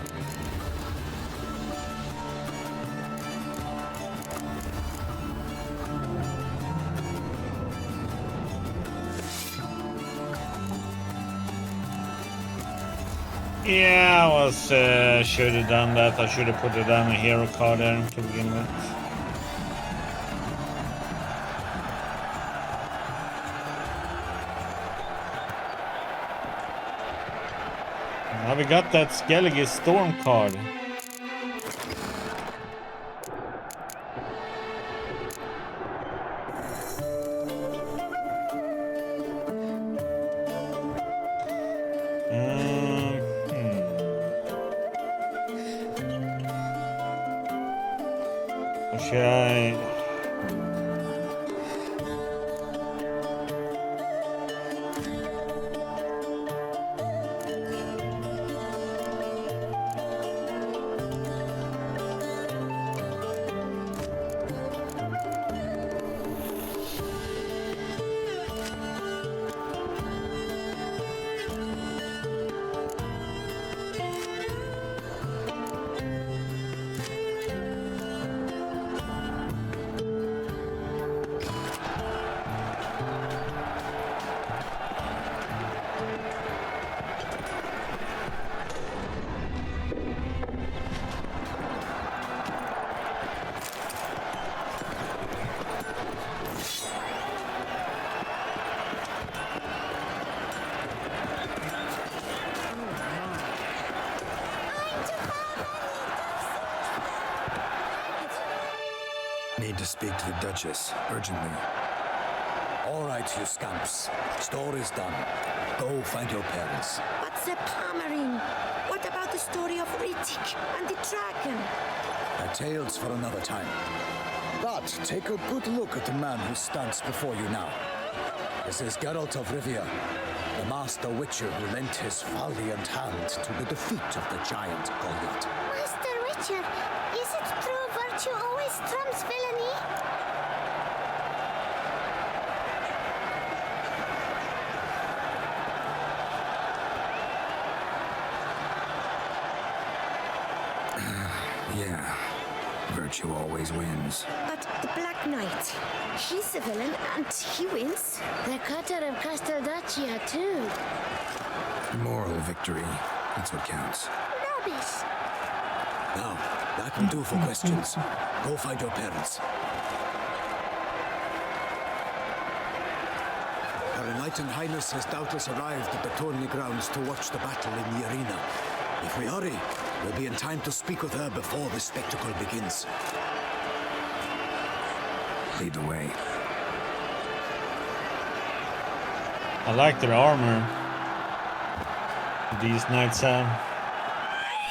Yeah, I was should have done that. I should have put it down a hero card there to begin with. Now we got that Skellige Storm card. Should I? Need to speak to the Duchess, urgently. All right, you scamps. Story's done. Go find your parents. But the Palmerine, what about the story of Rittik and the dragon? Tales for another time. But take a good look at the man who stands before you now. This is Geralt of Rivia, the master witcher who lent his valiant hand to the defeat of the giant Goliath. Master Witcher, is it true virtue always trumps villainy? Yeah, virtue always wins. But the Black Knight, he's a villain and he wins. The cutter of Casteldacia, too. Moral victory, that's what counts. Rubbish. Now, that will do for questions. Go find your parents. Titan Highness has doubtless arrived at the tourney grounds to watch the battle in the arena. If we hurry, we'll be in time to speak with her before the spectacle begins. Lead the way. I like their armor. These knights have.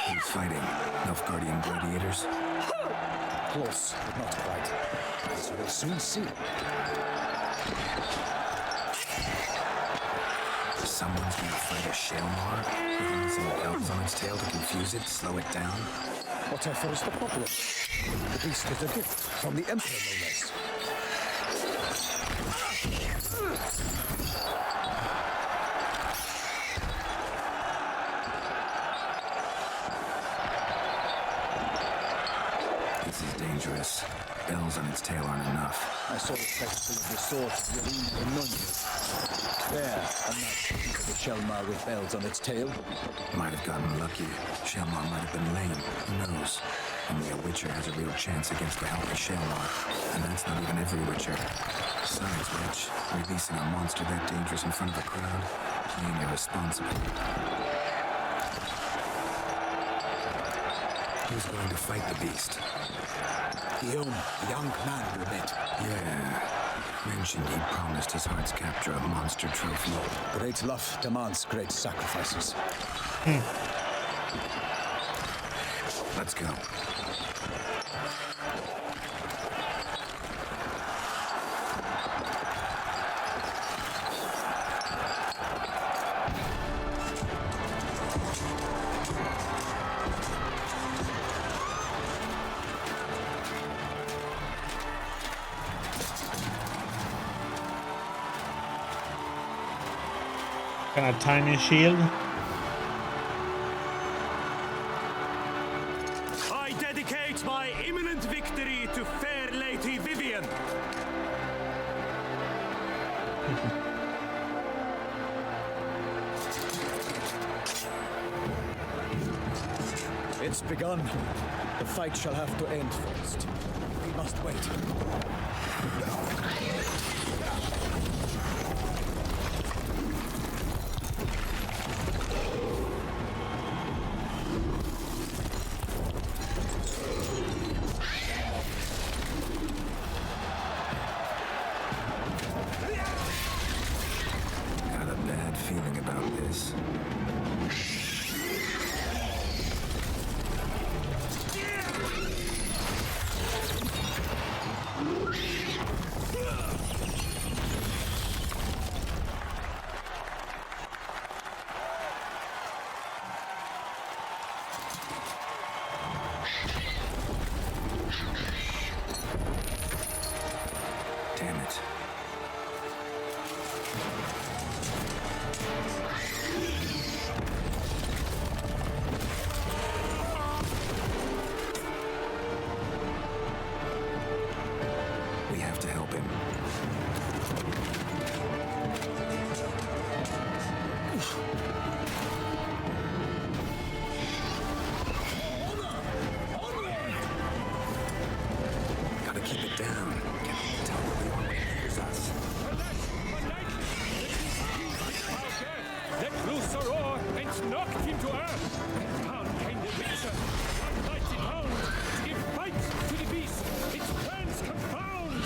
Who's fighting? Nilfgaardian gladiators? Close, but not quite. As we'll soon see. Someone's gonna fight a Shelmar? Using elves on its tail to confuse it, slow it down? Whatever is the problem? The beast is a gift from the Emperor, no less. This is dangerous. Bells on its tail aren't enough. I saw the festival of the sword of Yerine and Nunez. There, a knight into the Shelmar with bells on its tail. Might have gotten lucky. Shelmar might have been lame. Who knows? Only a Witcher has a real chance against a healthy Shelmar. And that's not even every Witcher. Besides which, releasing a monster that dangerous in front of a crowd, plain irresponsible. Who's going to fight the beast? Guillaume, the young man we met. Yeah. Mentioned he promised his heart's capture a monster trophy. Great love demands great sacrifices. Let's go. Kind of tiny shield. I dedicate my imminent victory to fair Lady Vivian. It's begun. The fight shall have to end first. We must wait. Got a bad feeling about this. Damn it. We have to help him. Gotta keep it down. Can't tell where we want to use us. Let loose the roar and knocked him to earth. Down came the Witcher, unlighted hound. Give fight to the beast. Its plans confound.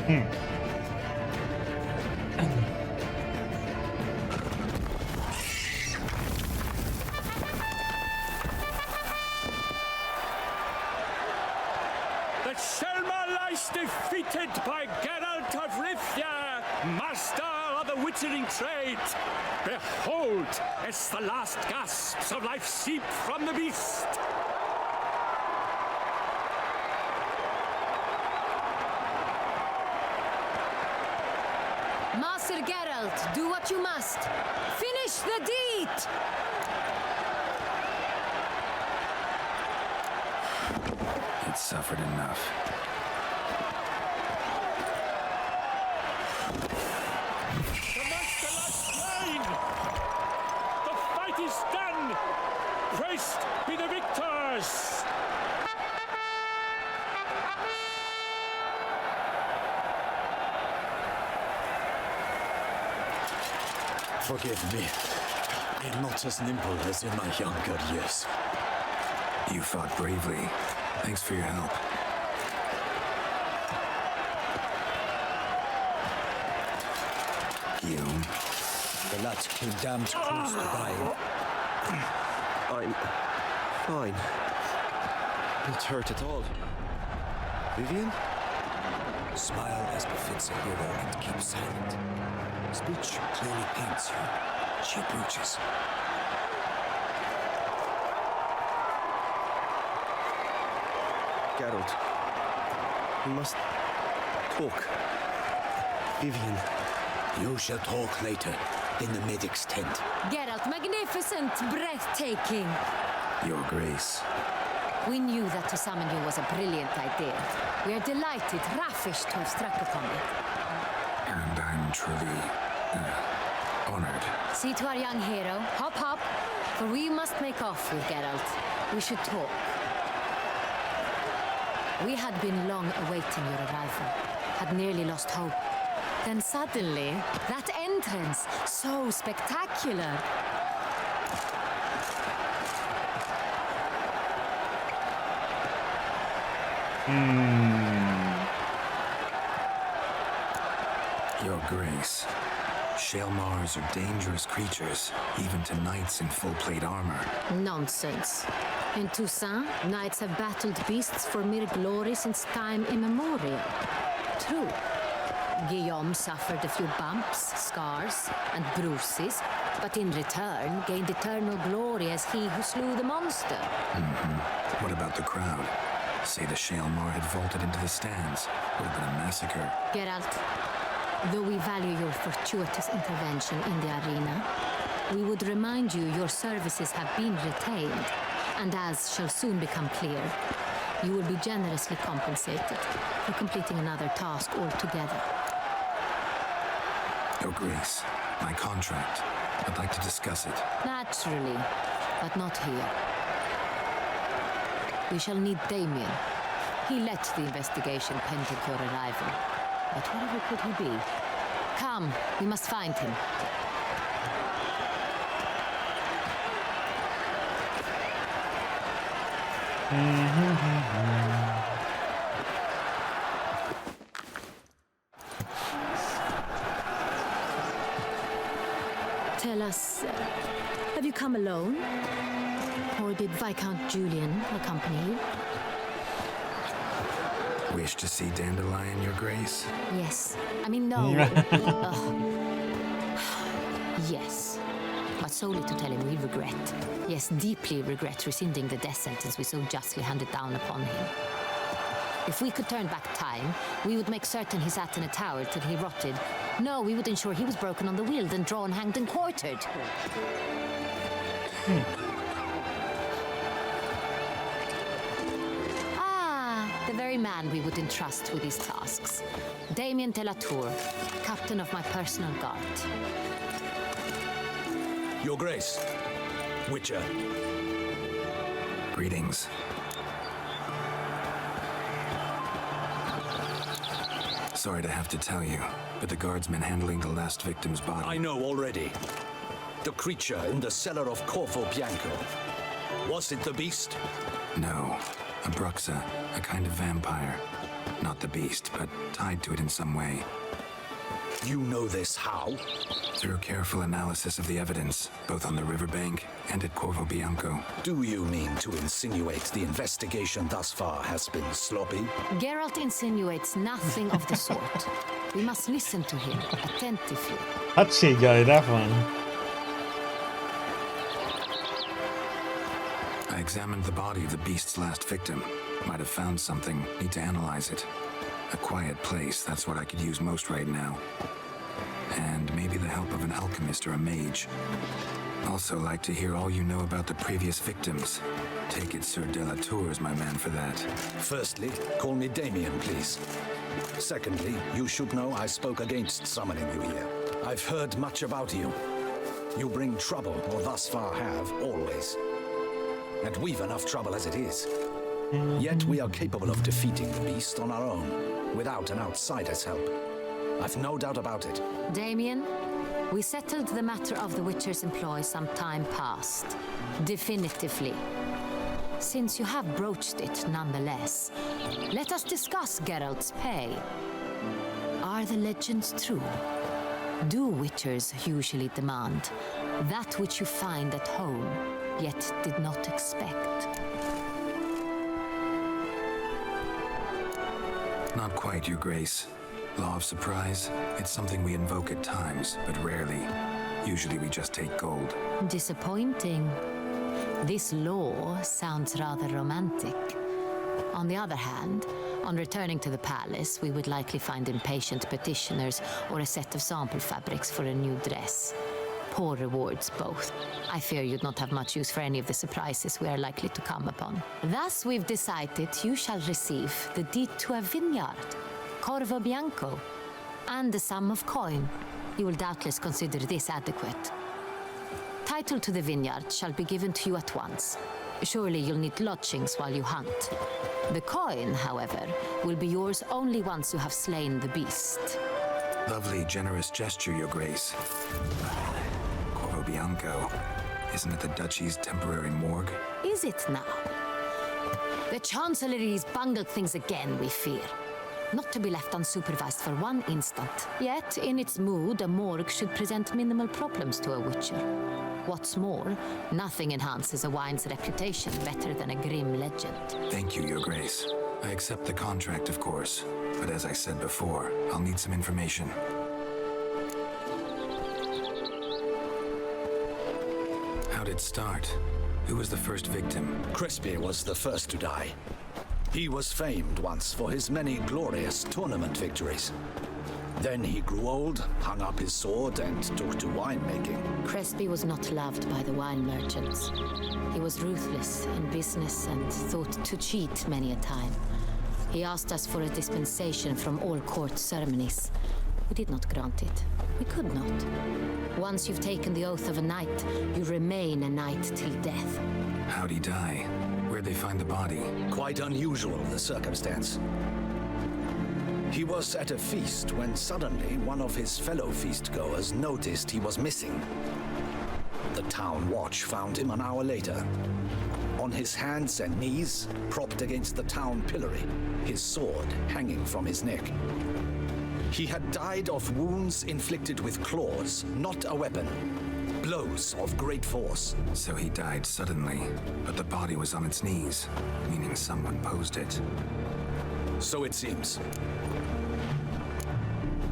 The Selma lies defeated by Geralt of Rivia, master of the witchering trade. Behold, as the last gasps of life seep from the beast. Master Geralt, do what you must. Finish the deed! It's suffered enough. The master lies slain! The fight is done! Praised be the victors! Forgive me. I am not as nimble as in my younger years. You fought bravely. Thanks for your help. Guillaume. The lad came damned close to dying. I'm fine. Not hurt at all. Vivian? Smile as befits a hero and keep silent. Speech clearly paints you. She approaches. Geralt. We must talk. Vivian. You shall talk later, in the medic's tent. Geralt, magnificent, breathtaking. Your Grace. We knew that to summon you was a brilliant idea. We are delighted, ravished to have struck upon it. And I'm truly honored. See to our young hero. Hop, hop. For we must make off with Geralt. We should talk. We had been long awaiting your arrival. Had nearly lost hope. Then suddenly, that entrance, so spectacular. Your Grace. Shaelmars are dangerous creatures, even to knights in full plate armor. Nonsense. In Toussaint, knights have battled beasts for mere glory since time immemorial. True. Guillaume suffered a few bumps, scars, and bruises, but in return gained eternal glory as he who slew the monster. What about the crowd? Say the Shaelmar had vaulted into the stands. Would have been a massacre. Geralt, though we value your fortuitous intervention in the arena, we would remind you your services have been retained, and as shall soon become clear, you will be generously compensated for completing another task altogether. Your Grace, my contract. I'd like to discuss it. Naturally, but not here. We shall need Damien. He led the investigation pending your arrival. But wherever could he be? Come, we must find him. Tell us, have you come alone? Or did Viscount Julian accompany you? Wish to see Dandelion, Your Grace? Yes. I mean, no. Yes. But solely to tell him we regret. Yes, deeply regret rescinding the death sentence we so justly handed down upon him. If we could turn back time, we would make certain he sat in a tower till he rotted. No, we would ensure he was broken on the wheel, then drawn, hanged, and quartered. The very man we would entrust with these tasks. Damien de la Tour, captain of my personal guard. Your Grace, Witcher. Greetings. Sorry to have to tell you, but the guardsmen handling the last victim's body... I know already. The creature in the cellar of Corvo Bianco. Was it the beast? No. A Bruxa, a kind of vampire. Not the beast, but tied to it in some way. You know this how? Through careful analysis of the evidence, both on the riverbank and at Corvo Bianco. Do you mean to insinuate the investigation thus far has been sloppy? Geralt insinuates nothing of the sort. We must listen to him attentively. Touchy guy, that one. I examined the body of the beast's last victim. Might have found something. Need to analyze it. A quiet place, that's what I could use most right now. And maybe the help of an alchemist or a mage. Also like to hear all you know about the previous victims. Take it Sir Delatour is my man for that. Firstly, call me Damien, please. Secondly, you should know I spoke against summoning you here. I've heard much about you. You bring trouble, or thus far have, always. And we've enough trouble as it is. Yet we are capable of defeating the beast on our own, without an outsider's help. I've no doubt about it. Damien, we settled the matter of the Witcher's employ some time past. Definitively. Since you have broached it nonetheless, let us discuss Geralt's pay. Are the legends true? Do Witchers usually demand that which you find at home, yet did not expect? Not quite, Your Grace. Law of surprise, it's something we invoke at times, but rarely. Usually we just take gold. Disappointing. This law sounds rather romantic. On the other hand, on returning to the palace, we would likely find impatient petitioners or a set of sample fabrics for a new dress. Poor rewards both. I fear you'd not have much use for any of the surprises we are likely to come upon. Thus, we've decided you shall receive the deed to a vineyard, Corvo Bianco, and the sum of coin. You will doubtless consider this adequate. Title to the vineyard shall be given to you at once. Surely you'll need lodgings while you hunt. The coin, however, will be yours only once you have slain the beast. Lovely, generous gesture, Your Grace. Corvo Bianco. Isn't it the Duchy's temporary morgue? Is it now? The Chancellery's bungled things again, we fear. Not to be left unsupervised for one instant. Yet, in its mood, a morgue should present minimal problems to a Witcher. What's more, nothing enhances a wine's reputation better than a grim legend. Thank you, Your Grace. I accept the contract, of course. But as I said before, I'll need some information. How'd it start? Who was the first victim? Crespi was the first to die. He was famed once for his many glorious tournament victories. Then he grew old, hung up his sword, and took to winemaking. Crespi was not loved by the wine merchants. He was ruthless in business and thought to cheat many a time. He asked us for a dispensation from all court ceremonies. We did not grant it. We could not. Once you've taken the oath of a knight, you remain a knight till death. How'd he die? Where'd they find the body? Quite unusual, the circumstance. He was at a feast when suddenly one of his fellow feastgoers noticed he was missing. The town watch found him an hour later. On his hands and knees, propped against the town pillory, his sword hanging from his neck. He had died of wounds inflicted with claws, not a weapon. Blows of great force. So he died suddenly, but the body was on its knees, meaning someone posed it. So it seems.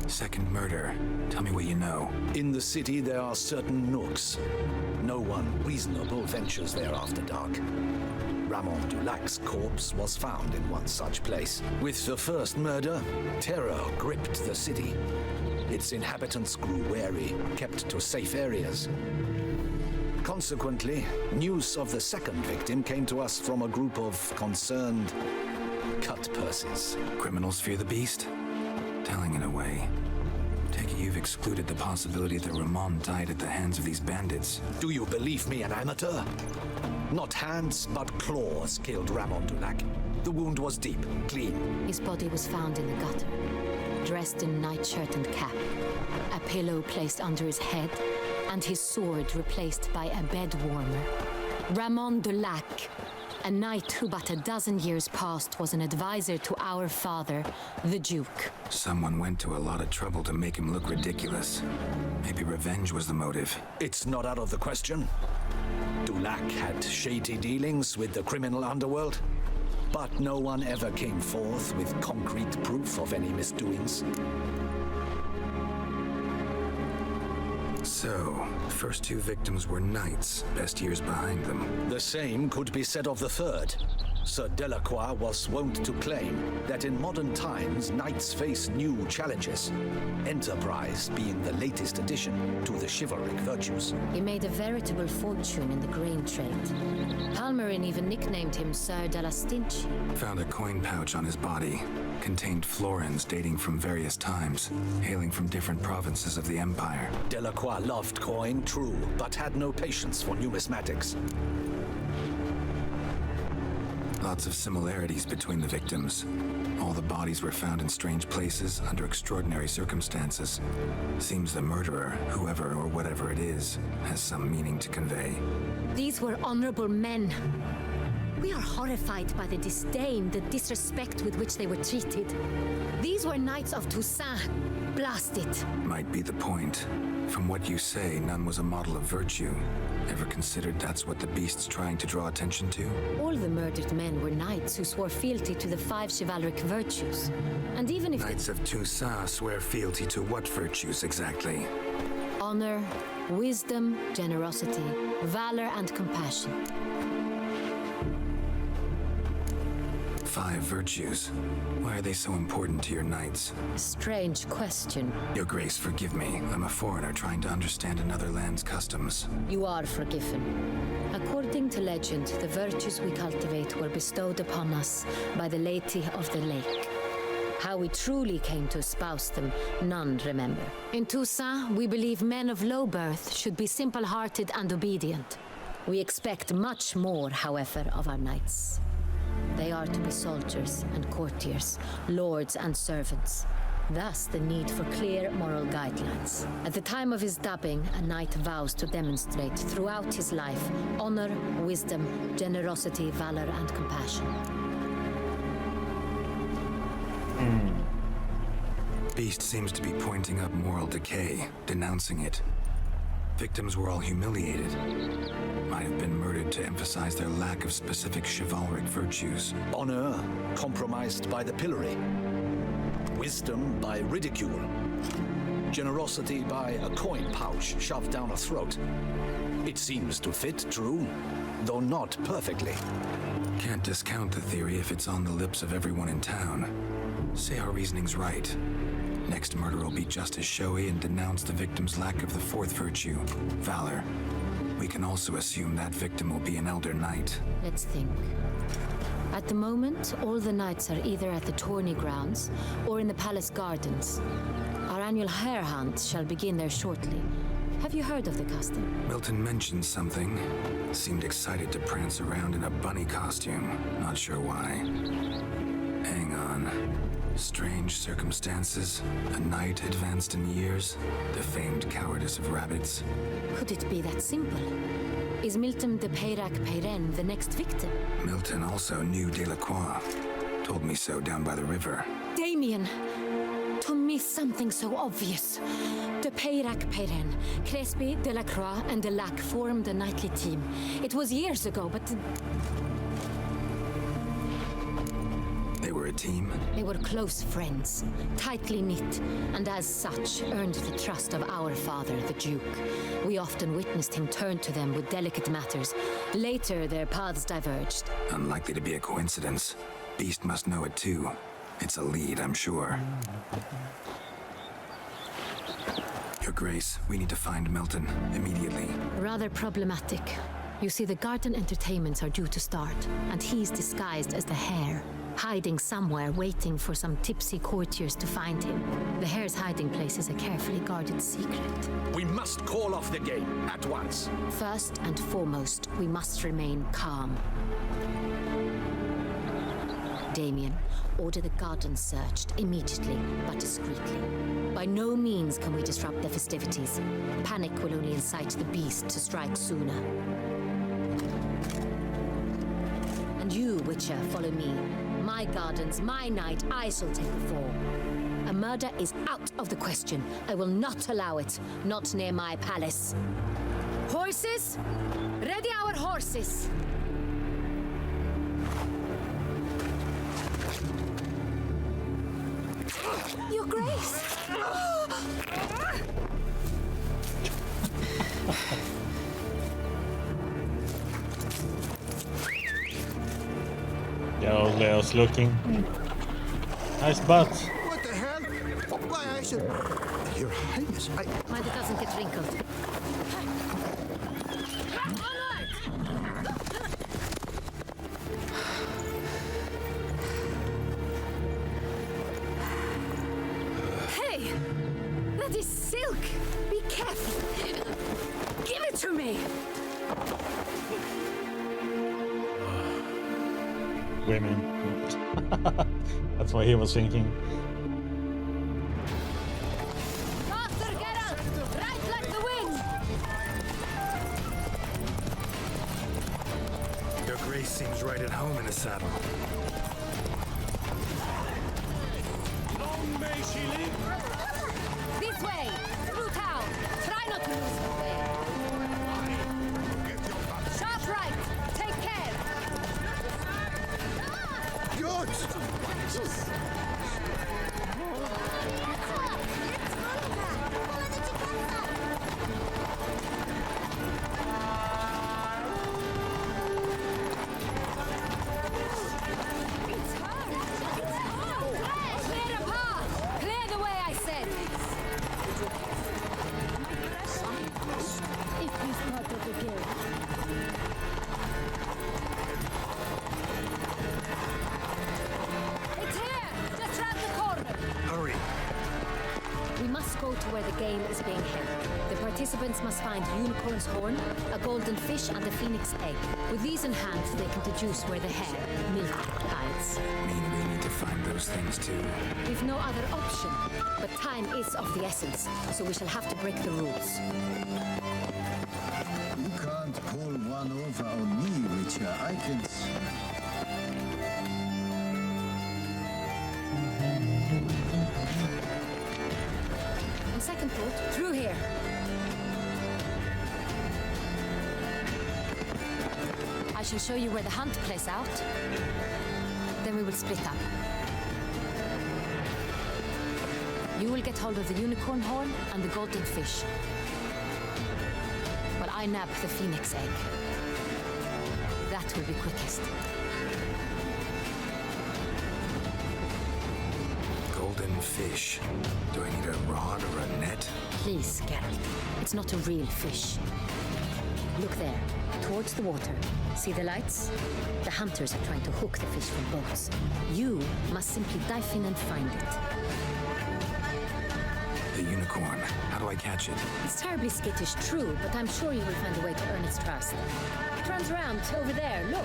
Second murder. Tell me what you know. In the city, there are certain nooks. No one reasonable ventures there after dark. Ramon Dulac's corpse was found in one such place. With the first murder, terror gripped the city. Its inhabitants grew wary, kept to safe areas. Consequently, news of the second victim came to us from a group of concerned cut-purses. Criminals fear the beast? Telling in a way. Take it you've excluded the possibility that Ramon died at the hands of these bandits. Do you believe me an amateur? Not hands, but claws killed Ramon Dulac. The wound was deep, clean. His body was found in the gutter, dressed in nightshirt and cap, a pillow placed under his head, and his sword replaced by a bed warmer. Ramon Dulac, A knight who but a dozen years past was an advisor to our father, the Duke. Someone went to a lot of trouble to make him look ridiculous. Maybe revenge was the motive. It's not out of the question. Dulac had shady dealings with the criminal underworld, but no one ever came forth with concrete proof of any misdoings. So, first two victims were knights, best years behind them. The same could be said of the third. Sir Delacroix was wont to claim that in modern times, knights face new challenges, enterprise being the latest addition to the chivalric virtues. He made a veritable fortune in the grain trade. Palmerin even nicknamed him Sir de la Stinchi. Found a coin pouch on his body. Contained florins dating from various times, hailing from different provinces of the Empire. Delacroix loved coin, true, but had no patience for numismatics. Lots of similarities between the victims. All the bodies were found in strange places under extraordinary circumstances. Seems the murderer, whoever or whatever it is, has some meaning to convey. These were honorable men. We are horrified by the disdain, the disrespect with which they were treated. These were knights of Toussaint. Blast it. Might be the point. From what you say, none was a model of virtue. Ever considered that's what the beast's trying to draw attention to? All the murdered men were knights who swore fealty to the 5 chivalric virtues. And even if Knights of Toussaint swear fealty to what virtues exactly? honor, wisdom, generosity, valor, and compassion. 5 virtues. Why are they so important to your knights? Strange question. Your Grace, forgive me. I'm a foreigner trying to understand another land's customs. You are forgiven. According to legend, the virtues we cultivate were bestowed upon us by the Lady of the Lake. How we truly came to espouse them, none remember. In Toussaint, we believe men of low birth should be simple-hearted and obedient. We expect much more, however, of our knights. They are to be soldiers and courtiers, lords and servants. Thus, the need for clear moral guidelines. At the time of his dubbing, a knight vows to demonstrate throughout his life honor, wisdom, generosity, valor, and compassion. Beast seems to be pointing up moral decay, denouncing it. Victims were all humiliated. Might have been murdered to emphasize their lack of specific chivalric virtues. Honor compromised by the pillory. Wisdom by ridicule. Generosity by a coin pouch shoved down a throat. It seems to fit, true, though not perfectly. Can't discount the theory if it's on the lips of everyone in town. Say our reasoning's right. Next murder will be just as showy and denounce the victim's lack of the 4th virtue, valor. We can also assume that victim will be an elder knight. Let's think. At the moment, all the knights are either at the tourney grounds or in the palace gardens. Our annual hare hunt shall begin there shortly. Have you heard of the custom? Milton mentioned something. Seemed excited to prance around in a bunny costume. Not sure why. Hang on. Strange circumstances, a knight advanced in years, the famed cowardice of rabbits. Could it be that simple? Is Milton de Peyrac-Peyren the next victim? Milton also knew Delacroix. Told me so down by the river. Damien! To miss something so obvious. De Peyrac-Peyren, Crespi, Delacroix, and Delac formed a knightly team. It was years ago, but They were a team? they were close friends, tightly knit, and as such earned the trust of our father, the Duke. We often witnessed him turn to them with delicate matters. Later, their paths diverged. Unlikely to be a coincidence. Beast must know it too. It's a lead, I'm sure. Your Grace, we need to find Milton immediately. Rather problematic. You see, the garden entertainments are due to start, and he's disguised as the hare, hiding somewhere, waiting for some tipsy courtiers to find him. The hare's hiding place is a carefully guarded secret. We must call off the game at once. First and foremost, we must remain calm. Damien, order the garden searched immediately, but discreetly. By no means can we disrupt the festivities. Panic will only incite the beast to strike sooner. you, Witcher, follow me. My gardens, my night, I shall take the fall. A murder is out of the question. I will not allow it. Not near my palace. Horses? Ready our horses! Your Grace! Yeah, old Leo's looking. Nice butt. What the hell? Why, I said... Your Highness, Mind it doesn't get wrinkled. Hey! That is silk! Be careful! Give it to me! Women. That's what he was thinking. Faster, Geralt! Right like the wind! Your Grace seems right at home in the saddle. Long may she live. This way! Through town! Try not to lose the way! Sharp right! Take care! Clear a path! Clear the way, I said! If he's part of the guild. It's here! Just round the corner! Hurry. We must go to where the game is being held. The participants must find unicorn's horn, a golden fish, and a phoenix egg. With these in hand, they can deduce where the hare, milk, hides. Mean we need to find those things too. We've no other option, but time is of the essence, so we shall have to break the rules. You can't pull one over on me, Witcher. I can... On second thought, through here. I shall show you where the hunt plays out. Then we will split up. You will get hold of the unicorn horn and the golden fish, while I nab the phoenix egg. That will be quickest. Golden fish. Do I need a rod or a net? Please, Geralt. It's not a real fish. Look there, towards the water. See the lights? The hunters are trying to hook the fish from boats. You must simply dive in and find it. The unicorn. How do I catch it? It's terribly skittish, true, but I'm sure you will find a way to earn its trust. It runs around over there, look.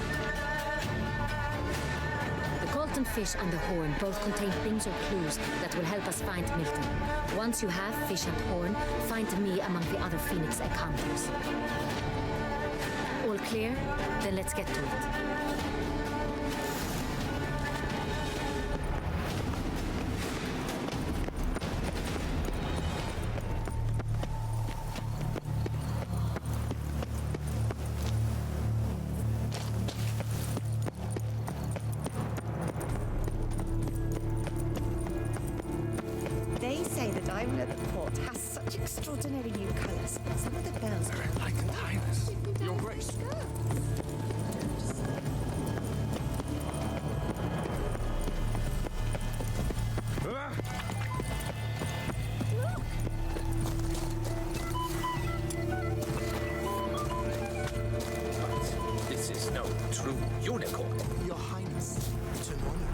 The golden fish and the horn both contain things or clues that will help us find Milton. Once you have fish and horn, find me among the other phoenix egg hunters. All clear? Then let's get to it. They say the diamond at the port has such extraordinary new colors. Some of the bells are like the Highness. Your Grace. This is no true unicorn. Your Highness, it's an honor.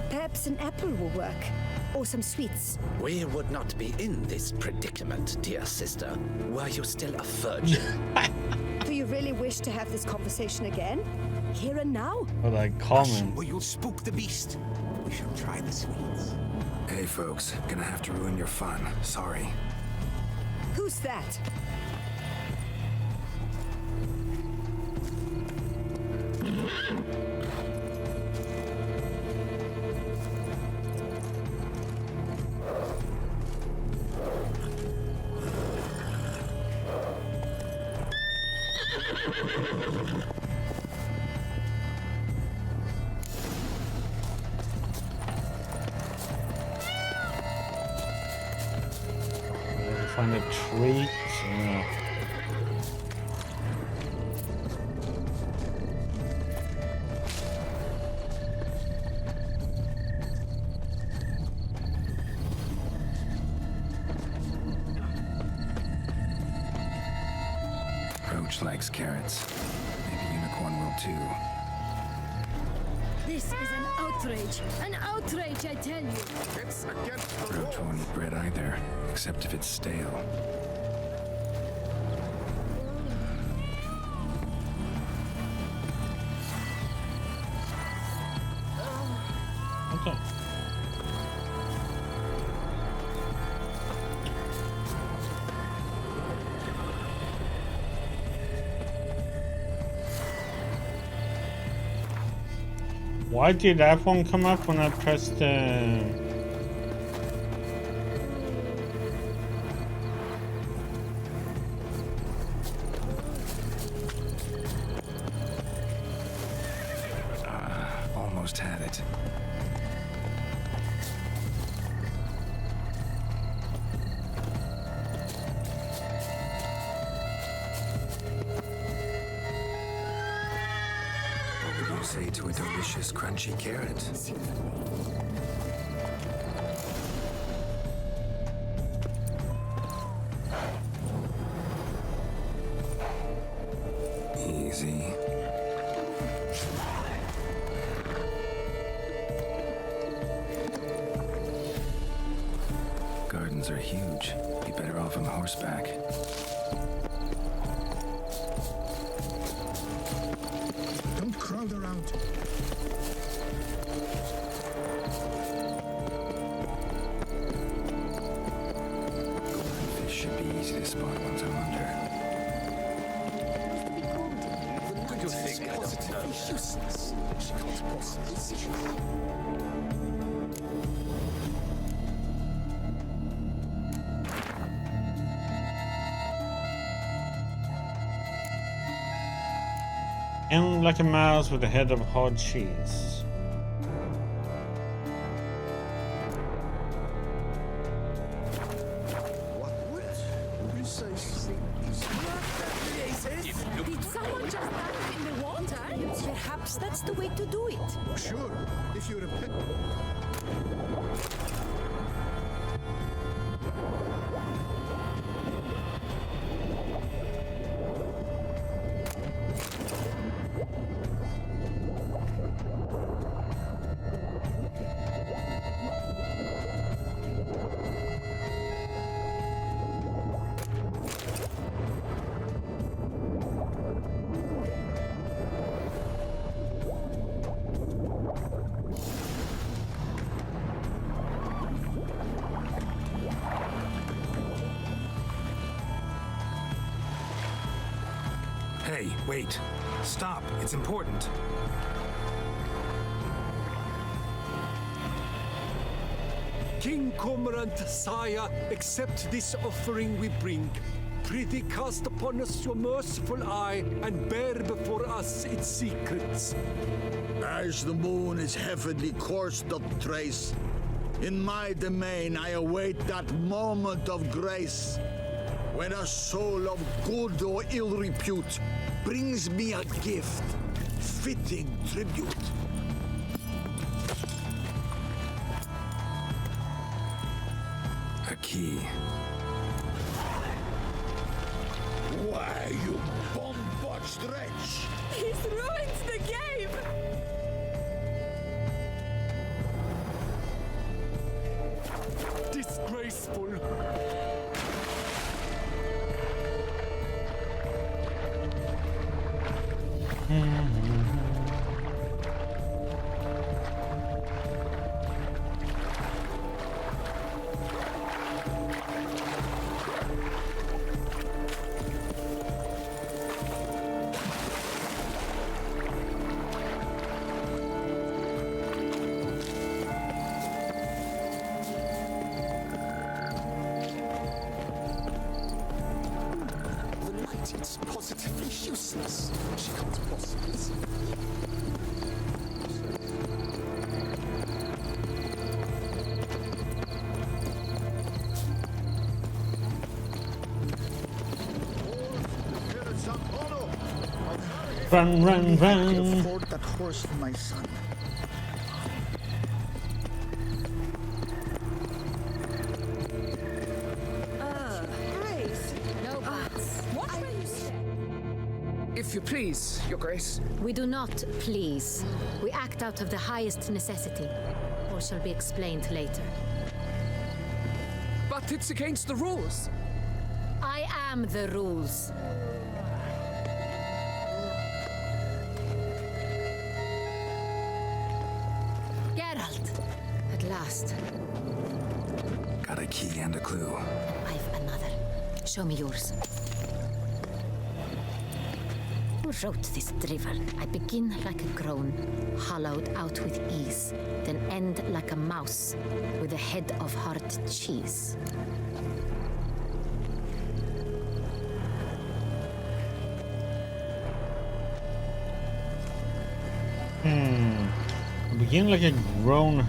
Perhaps an apple will work. Or some sweets. We would not be in this predicament, dear sister, were you still a virgin. Do you really wish to have this conversation again? Here and now? What I comment. Or you'll spook the beast. We shall try the sweets. Hey folks, gonna have to ruin your fun. Sorry. Who's that? Find a treat. Roach likes carrots. Maybe Unicorn will too. This is an outrage. An outrage, I tell you. It's against the Roach won't eat bread either, except if it's stale. Okay. Why did that one come up when I pressed Almost had it. What would you say to a delicious, crunchy carrot? Easy. Gardens are huge. Be better off on horseback. Don't crowd around. Fish should be easy to spot once I'm under. You think positively useless. She can't possibly see you. and like a mouse with a head of hard cheese. Did someone just dive in the water? Perhaps that's the way to do it. Sure, if you're a pet. Hey, wait. Stop. It's important. King Cormorant, sire, accept this offering we bring. Prithee cast upon us your merciful eye and bear before us its secrets. As the moon is heavenly coursed of trace, in my domain I await that moment of grace, when a soul of good or ill repute brings me a gift, fitting tribute. A key. Why, you bomb-botched wretch! He's ruined the game! Disgraceful. It's positively useless. She Run, run, run! Afford that horse for my son. Grace. No buts. What will you say? If you please, Your Grace. We do not please. We act out of the highest necessity. Or shall be explained later. But it's against the rules. I am the rules. Geralt! At last. Got a key and a clue. I've another. Show me yours. Who wrote this drivel? I begin like a groan, hollowed out with ease, then end like a mouse, with a head of hard cheese. Begin like a groan,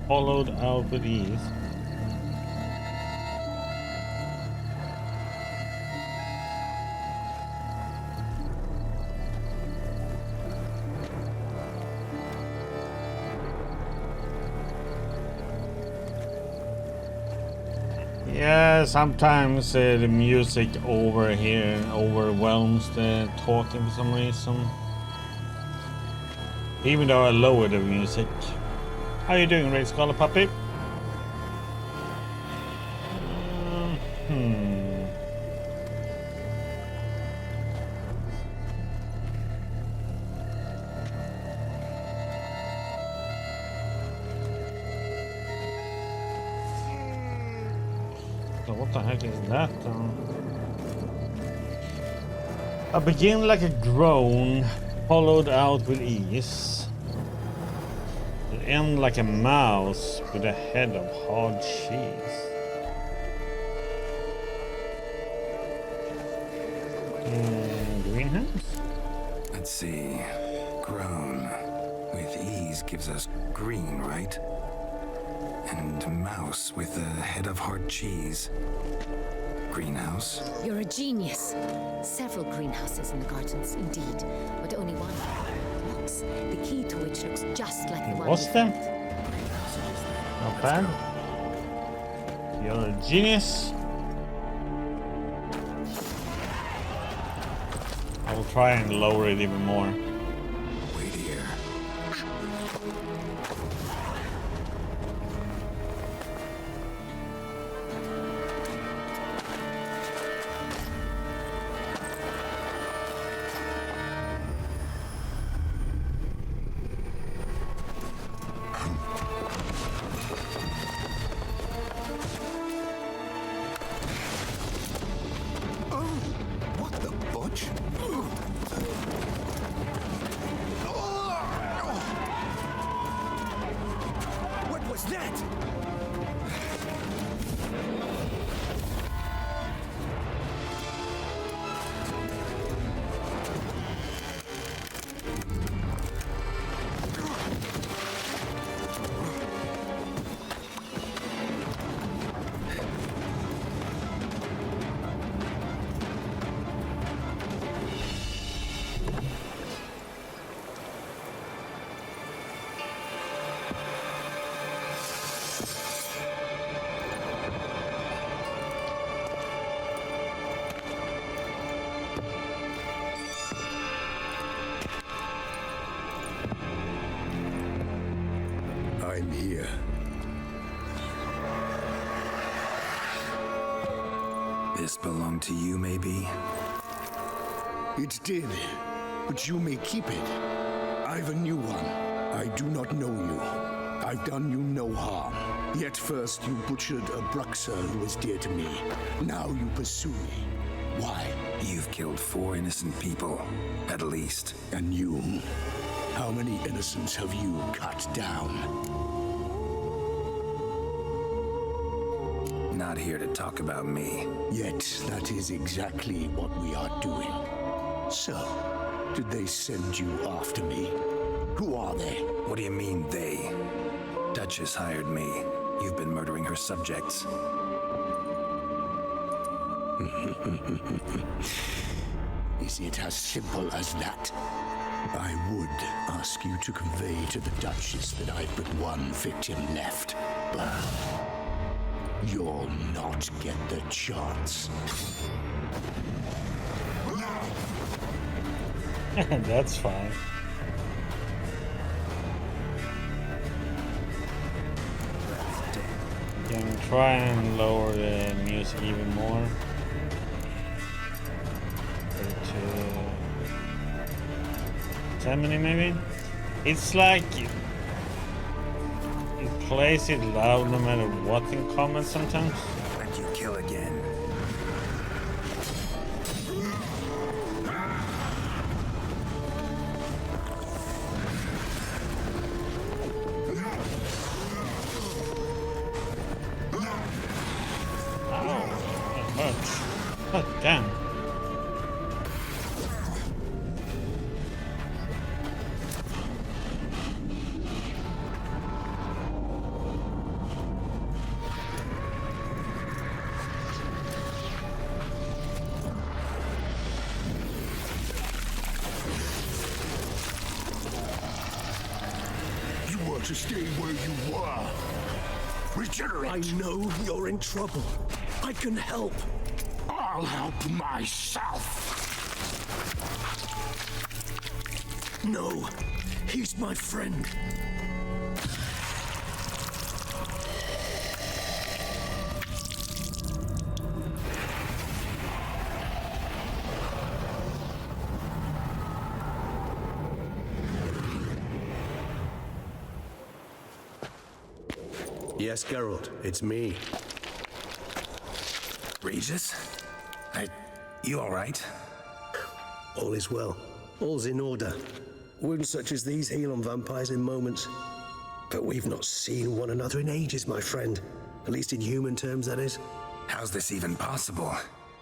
hollowed out with ease. Yeah, sometimes the music over here overwhelms the talking for some reason. Even though I lowered the music. How you doing, Ray Scholar Puppy? So what the heck is that then? I begin like a groan, hollowed out with ease. It end like a mouse with a head of hard cheese. Greenhouse? Let's see. Grown with ease gives us green, right? And mouse with a head of hard cheese. Greenhouse? You're a genius. Several greenhouses in the gardens, indeed, but only one box, the key to which looks just like the one. What's that? Not bad. You're a genius. I will try and lower it even more. Wait here. What the butch? What was that? I'm here. This belonged to you, maybe? It did, but you may keep it. I've a new one. I do not know you. I've done you no harm. Yet first you butchered a Bruxer who was dear to me. Now you pursue me. Why? You've killed 4 innocent people, at least. And you? How many innocents have you cut down? Not here to talk about me. Yet that is exactly what we are doing. So, Did they send you after me? Who are they? What do you mean, they? Duchess hired me. You've been murdering her subjects. Is it as simple as that? I would ask you to convey to the Duchess that I've but one victim left, but you'll not get the chance. That's fine. Can try and lower the music even more. Put it to 70 maybe? It's like it plays it loud no matter what in comments sometimes. And you kill again. Damn. You want to stay where you were. Regenerate. I know you're in trouble. I can help. I'll help myself. No, he's my friend. Yes, Geralt, it's me. Regis? You alright? All is well. All's in order. Wounds such as these heal on vampires in moments. But we've not seen one another in ages, my friend. At least in human terms, that is. How's this even possible?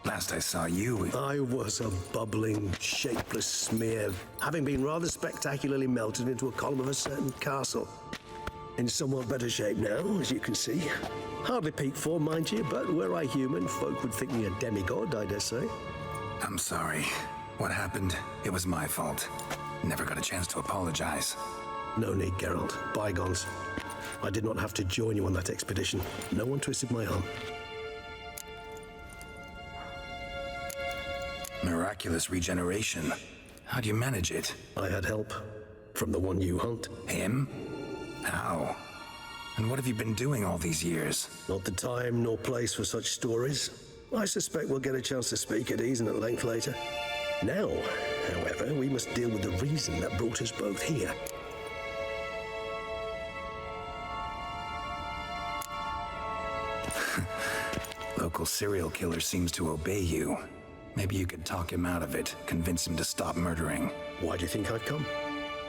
Last I saw you... I was a bubbling, shapeless smear, having been rather spectacularly melted into a column of a certain castle. In somewhat better shape now, as you can see. Hardly peak form, mind you, but were I human, folk would think me a demigod, I dare say. I'm sorry. What happened? It was my fault. Never got a chance to apologize. No need, Geralt. Bygones. I did not have to join you on that expedition. No one twisted my arm. Miraculous regeneration. How do you manage it? I had help. From the one you hunt. Him? How? And what have you been doing all these years? Not the time nor place for such stories. I suspect we'll get a chance to speak at ease and at length later. Now, however, we must deal with the reason that brought us both here. Local serial killer seems to obey you. Maybe you could talk him out of it, convince him to stop murdering. Why do you think I've come?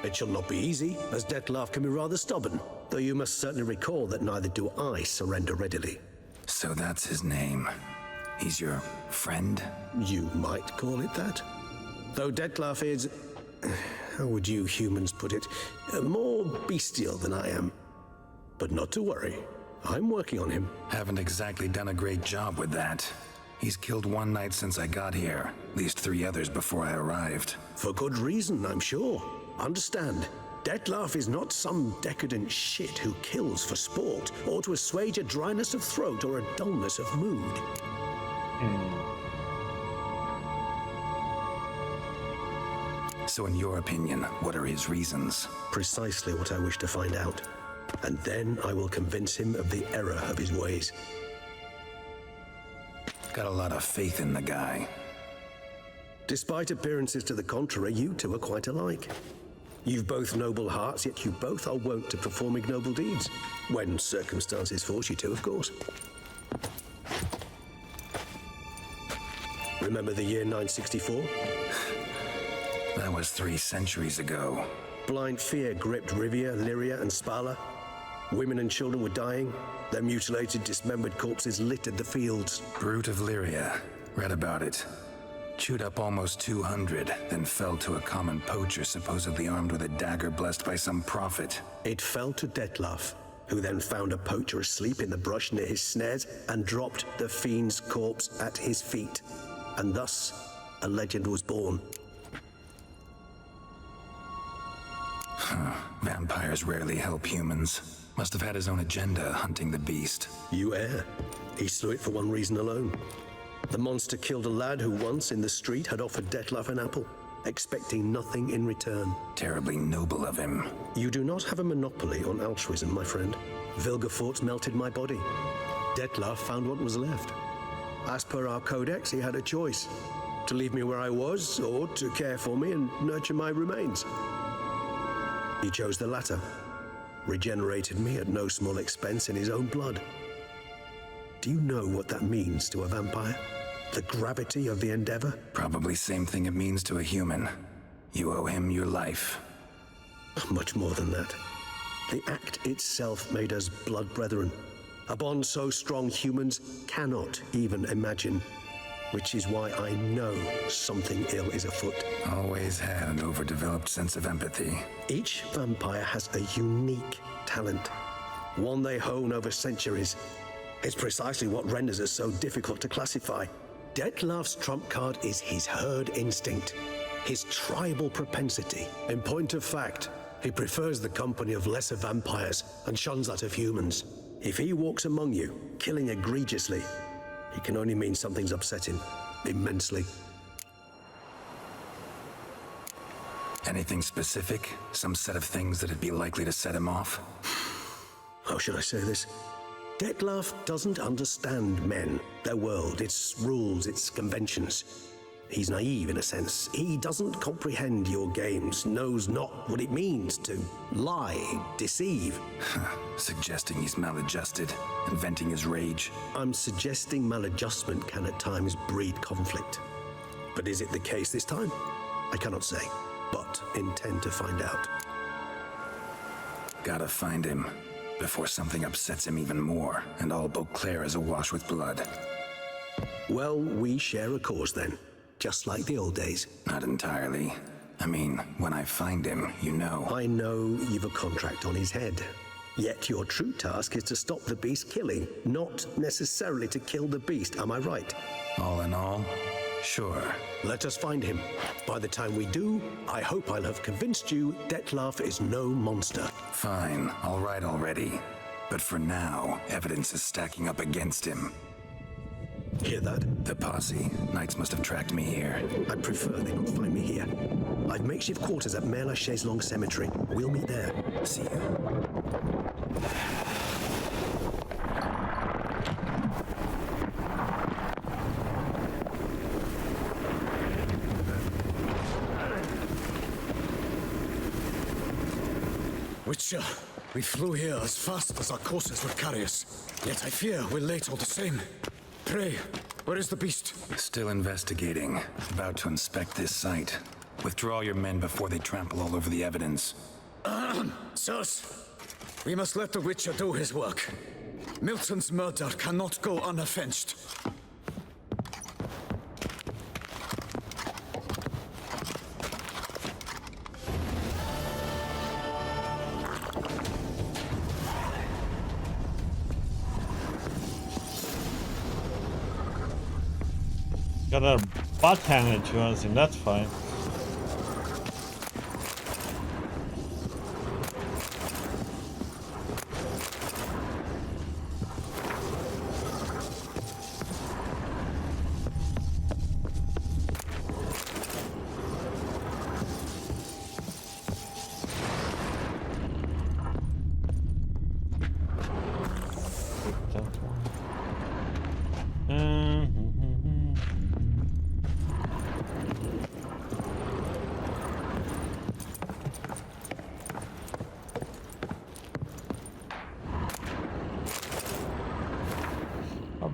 It shall not be easy, as Dettlaff can be rather stubborn, though you must certainly recall that neither do I surrender readily. So that's his name. He's your friend? You might call it that. Though Dettlaff is... how would you humans put it? More bestial than I am. But not to worry. I'm working on him. Haven't exactly done a great job with that. He's killed one knight since I got here. At least 3 others before I arrived. For good reason, I'm sure. Understand, Dettlaff is not some decadent shit who kills for sport, or to assuage a dryness of throat or a dullness of mood. So in your opinion, what are his reasons? Precisely what I wish to find out. And then I will convince him of the error of his ways. Got a lot of faith in the guy. Despite appearances to the contrary, you two are quite alike. You've both noble hearts, yet you both are wont to perform ignoble deeds. When circumstances force you to, of course. Remember the year 964? That was 3 centuries ago. Blind fear gripped Rivia, Lyria, and Spala. Women and children were dying. Their mutilated, dismembered corpses littered the fields. Brute of Lyria. Read about it. Chewed up almost 200, then fell to a common poacher supposedly armed with a dagger blessed by some prophet. It fell to Detlef, who then found a poacher asleep in the brush near his snares and dropped the fiend's corpse at his feet. And thus, a legend was born. Vampires rarely help humans. Must have had his own agenda hunting the beast. You err. He slew it for one reason alone. The monster killed a lad who once in the street had offered Detlef an apple, expecting nothing in return. Terribly noble of him. You do not have a monopoly on altruism, my friend. Vilgefortz melted my body. Detlef found what was left. As per our codex, he had a choice: to leave me where I was, or to care for me and nurture my remains. He chose the latter, regenerated me at no small expense in his own blood. Do you know what that means to a vampire? The gravity of the endeavor? Probably same thing it means to a human. You owe him your life. Much more than that. The act itself made us blood brethren. A bond so strong humans cannot even imagine. Which is why I know something ill is afoot. Always had an overdeveloped sense of empathy. Each vampire has a unique talent, one they hone over centuries. It's precisely what renders us so difficult to classify. Detlef's trump card is his herd instinct, his tribal propensity. In point of fact, he prefers the company of lesser vampires and shuns that of humans. If he walks among you, killing egregiously, it can only mean something's upset him immensely. Anything specific? Some set of things that'd be likely to set him off? How should I say this? Detlef doesn't understand men, their world, its rules, its conventions. He's naive in a sense. He doesn't comprehend your games, knows not what it means to lie, deceive. Suggesting he's maladjusted and venting his rage. I'm suggesting maladjustment can at times breed conflict. But is it the case this time? I cannot say, but intend to find out. Gotta find him before something upsets him even more, and all Beauclair is awash with blood. Well, we share a cause then. Just like the old days. Not entirely. I mean, when I find him, you know. I know you've a contract on his head. Yet your true task is to stop the beast killing, not necessarily to kill the beast, am I right? All in all, sure. Let us find him. By the time we do, I hope I'll have convinced you Detlef is no monster. Fine, all right already. But for now, evidence is stacking up against him. Hear that? The posse. Knights must have tracked me here. I'd prefer they not find me here. I've makeshift quarters at Mère Lachaise Long Cemetery. We'll meet there. See you. Witcher, we flew here as fast as our courses would carry us. Yet I fear we're late all the same. Pray, where is the beast? Still investigating. About to inspect this site. Withdraw your men before they trample all over the evidence. Sirs, we must let the Witcher do his work. Milton's murder cannot go unavenged. Got our butt handed to us in that fight.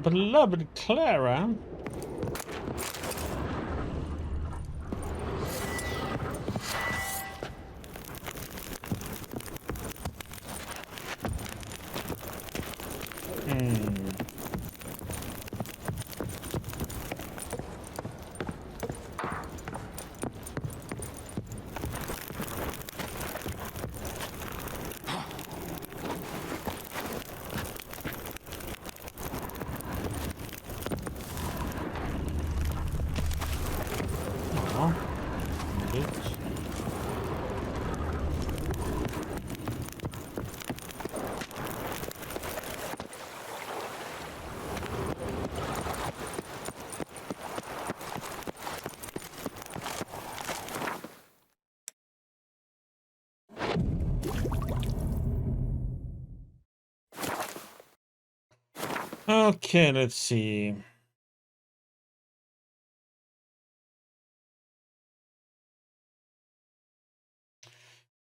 Beloved Clara. Okay, let's see.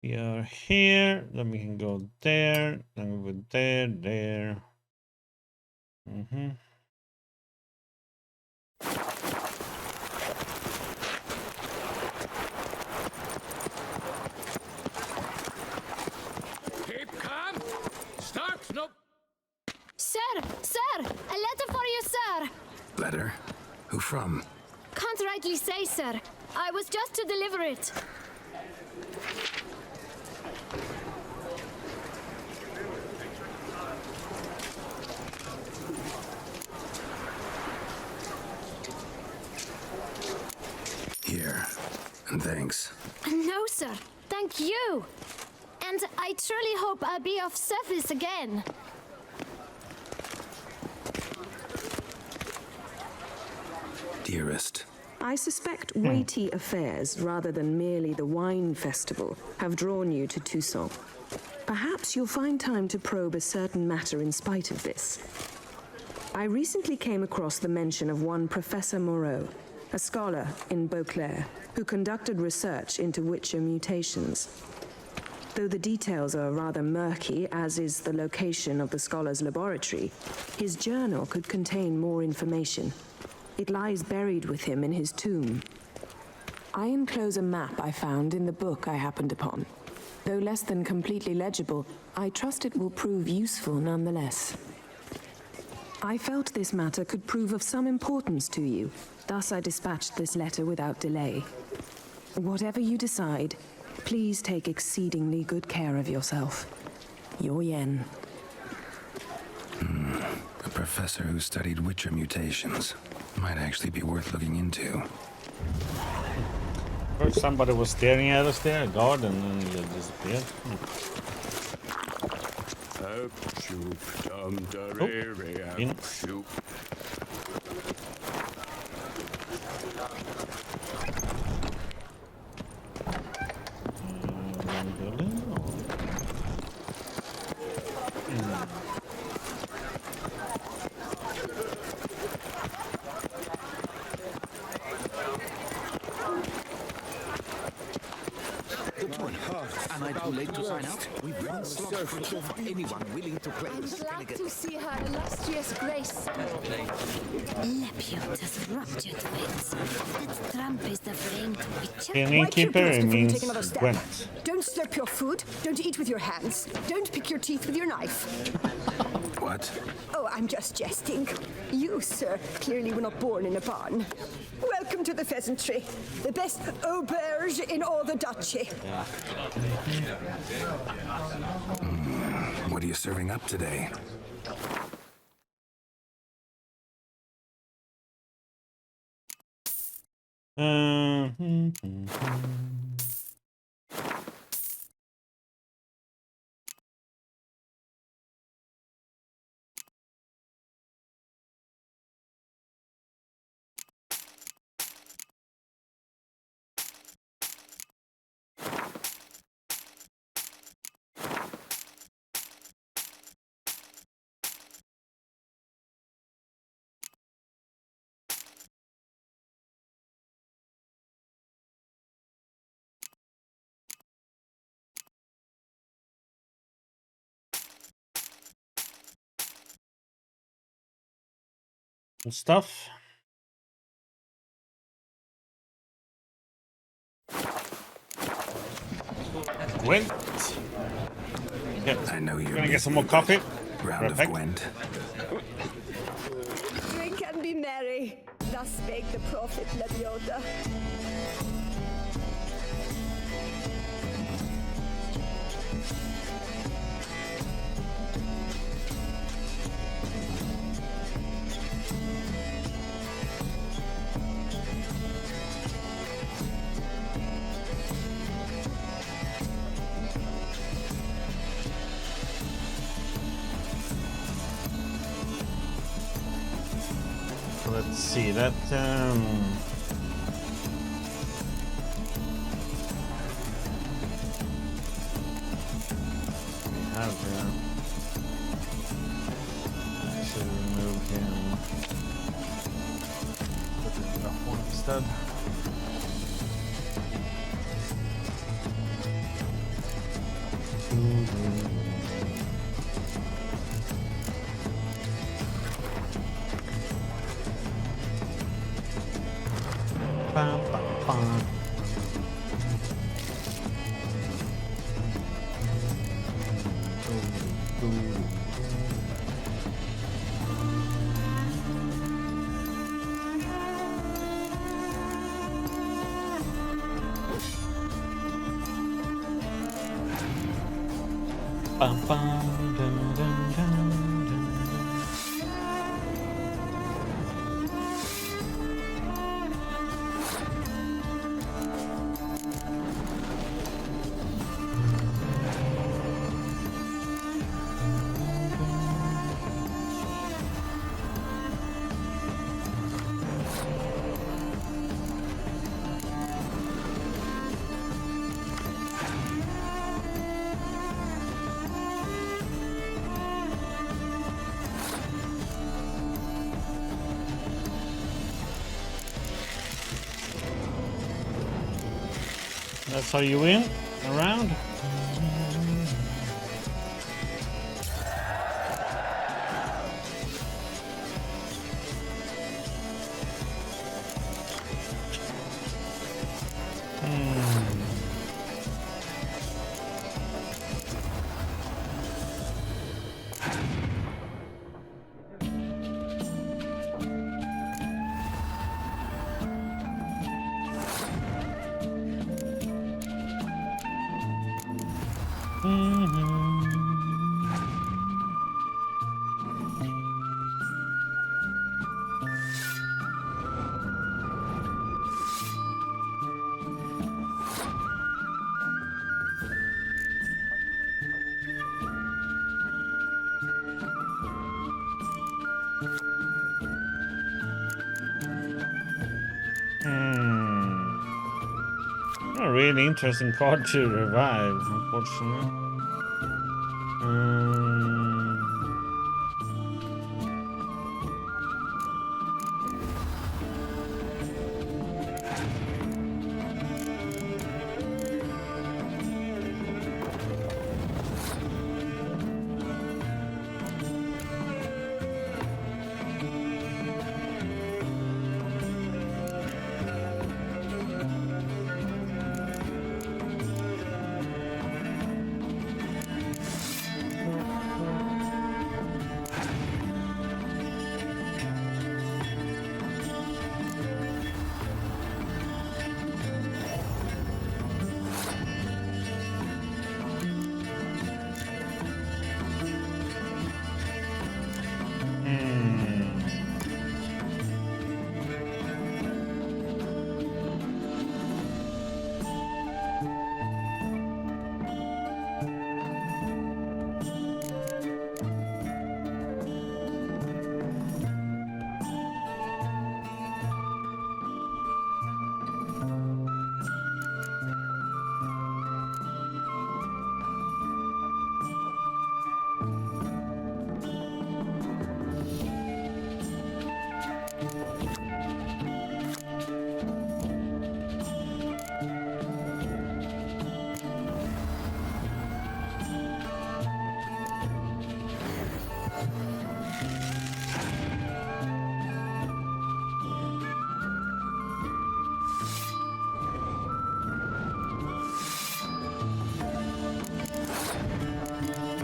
We are here, then we can go there, then we go there. Keep calm. Start. No. Sir! Sir! A letter for you, sir! Letter? Who from? Can't rightly say, sir. I was just to deliver it. Here. And thanks. No, sir. Thank you. And I truly hope I'll be of service again. Dearest. I suspect weighty affairs, rather than merely the wine festival, have drawn you to Toussaint. Perhaps you'll find time to probe a certain matter in spite of this. I recently came across the mention of one Professor Moreau, a scholar in Beauclair, who conducted research into Witcher mutations. Though the details are rather murky, as is the location of the scholar's laboratory, his journal could contain more information. It lies buried with him in his tomb. I enclose a map I found in the book I happened upon. Though less than completely legible, I trust it will prove useful nonetheless. I felt this matter could prove of some importance to you, thus I dispatched this letter without delay. Whatever you decide, please take exceedingly good care of yourself. Your Yen. A professor who studied Witcher mutations. Might actually be worth looking into. First somebody was staring at us there, a guard, and then he disappeared. Am I too late to sign up? We've won slots for anyone willing to play I'm this glad delegate. to see her illustrious grace. Lepute has ruptured wits. Trump is the famed witcher. The innkeeper means Gwent. Don't slurp your food. Don't eat with your hands. Don't pick your teeth with your knife. What? Oh, I'm just jesting. You, sir, clearly were not born in a barn. Welcome to the pheasantry. The best auberge in all the duchy. What are you serving up today? And stuff. Gwent. Yeah. I know you're gonna get some more coffee. Round of Gwent. Drink and be merry. Thus spake the prophet Lebioda. Let's see that. We have. I should remove said. Bum, bum, bum. Bum, bum, dun, dun, dun, dun. That's how you win a round. A really interesting card to revive, unfortunately.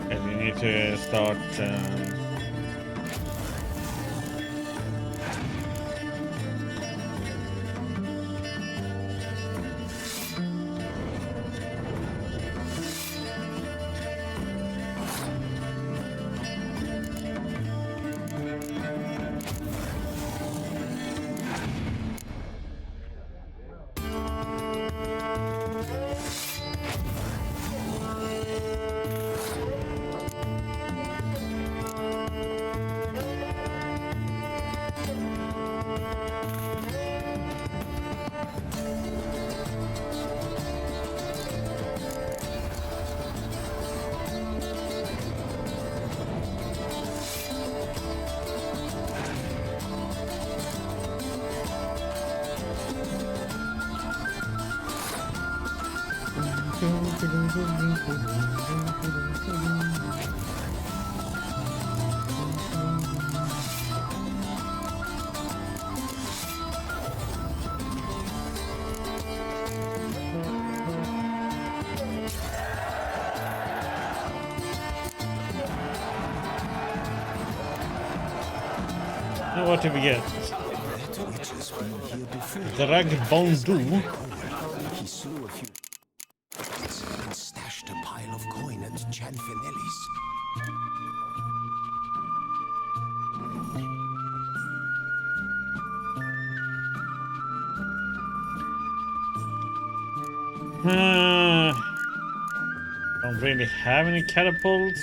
And you need to start Now what do we get? Drag Bondu. He slew a few and stashed a pile of coin at Chanfinelli's. Don't really have any catapults.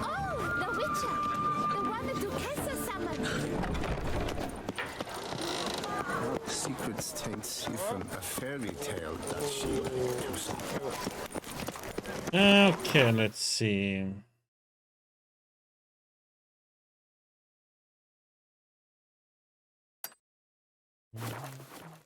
Oh, the Witcher! The one the Duchessa summoned! Secrets taints you from a fairy tale, does she? Okay, let's see.